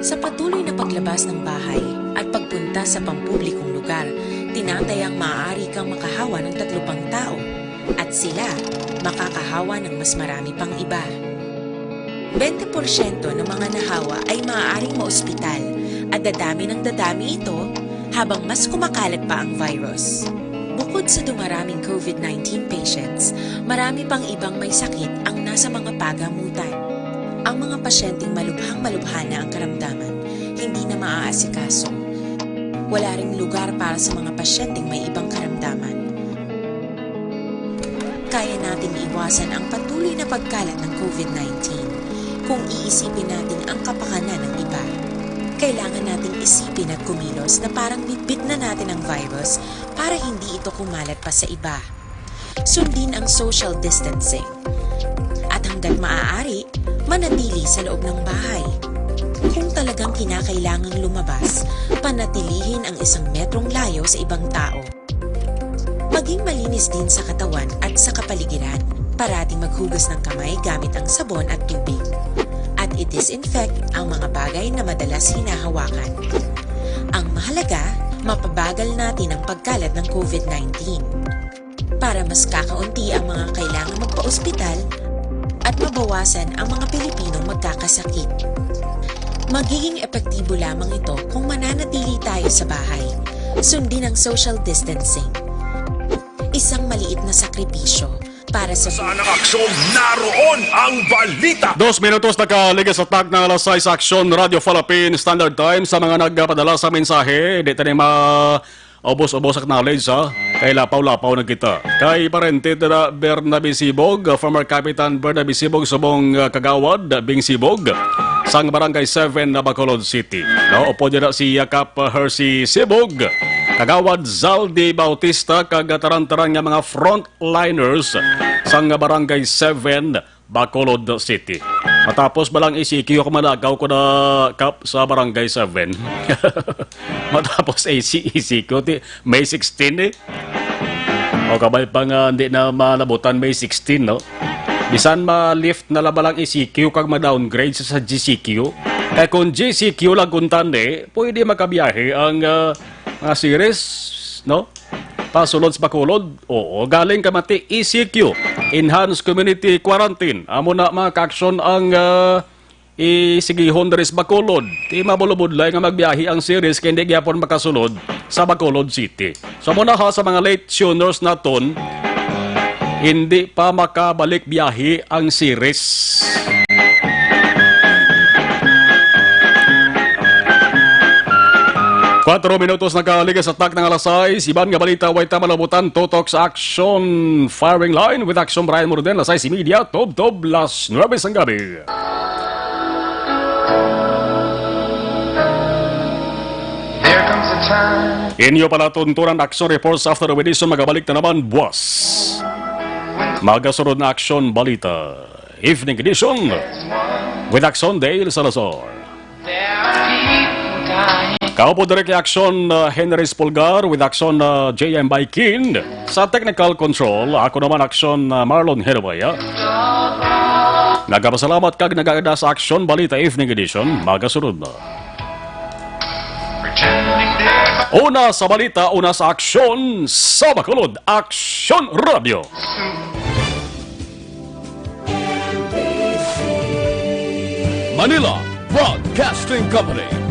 Sa patuloy na paglabas ng bahay at pagpunta sa pampublikong lugar, tinatayang maaari kang makahawa ng 3 pang tao at sila makakahawa ng mas marami pang iba. 20% ng mga nahawa ay maaaring maospital at dadami ng dadami ito habang mas kumakalat pa ang virus. Bukod sa dumaraming COVID-19 patients, marami pang ibang may sakit ang nasa mga pagamutan. Ang mga pasyenteng malubhang-malubha na ang karamdaman, hindi na maaasikaso. Wala ring lugar para sa mga pasyenteng may ibang karamdaman. Kaya nating iwasan ang patuloy na pagkalat ng COVID-19 kung iisipin natin ang kapakanan ng iba. Kailangan nating isipin at kumilos na parang bitbit na natin ang virus para hindi ito kumalat pa sa iba. Sundin ang social distancing. At hanggat maaari, manatili sa loob ng bahay. Kung talagang kinakailangang lumabas, panatilihin ang 1 metrong layo sa ibang tao. Maging malinis din sa katawan at sa kapaligiran. Parating maghugas ng kamay gamit ang sabon at tubig. At i-disinfect ang mga bagay na madalas hinahawakan. Ang mahalaga, mapabagal natin ang pagkalat ng COVID-19. Para mas kakaunti ang mga kailangang magpa-ospital, at mabawasan ang mga Pilipinong magkakasakit. Magiging epektibo lamang ito kung mananatili tayo sa bahay, sundin ang social distancing. Isang maliit na sakripisyo para sa... Saan ang aksyon? Naroon ang balita! 2 minutos nakaligas sa tag ng alas 6 Action Radio Philippine Standard Time sa mga nagpadala sa mensahe. Di tayo ubos-ubos ang knowledge ha. Kay lapaw-lapaw na kita. Kay Parente na Bernabe Sibog, former Kapitan Bernabe Sibog, subong Kagawad, Bing Sibog, sang Barangay 7 na Bacolod City. No, upo dyan si Yakap Hershey Sibog, Kagawad Zaldi Bautista, kagataran-taran nga mga frontliners sang Barangay 7 Bacolod City. Matapos balang ECQ ako malagaw ko na kap sa Barangay 7. Matapos ECQ, May 16 eh. O kabay pa nga hindi na malabutan May 16, no? Bisan ma-lift na labalang ECQ kag ma-downgrade sa GCQ. Kaya kung GCQ lang kuntan pwede makabiyahe ang mga series, no? Pasulod sa Bacolod, oo, galing ka mati ECQ, Enhanced Community Quarantine. Amo na mga ka-aksyon ang isigihon dari sa Bacolod. Di mabulubudlay nga magbiyahe ang series kaya hindi gyapon makasulod sa Bacolod City. So muna ha sa mga late tuners naton, hindi pa makabalik biyahe ang series. Quatro minutos nakaligas sa tag ng alas 6. Iban nga balita, way tamalabutan, tutok sa Action Firing Line with Action Brian Morden, alas 6 media, Tob, las 9 ang gabi. Inyo pala tuntunan Action Reports after the edition, magabalik na naman buwas. Magasunod na Action Balita Evening Edition with Action Dale Salazar. Kaupo direct Action Henry Spulgar with Action JM Baikin. Sa technical control, ako naman Action Marlon Herwaya. Nagpasalamat kag nagagada sa Action Balita Evening Edition, magasunod na. Una sa balita, una sa aksyon sa Bacolod, Action Radio. Manila Broadcasting Company.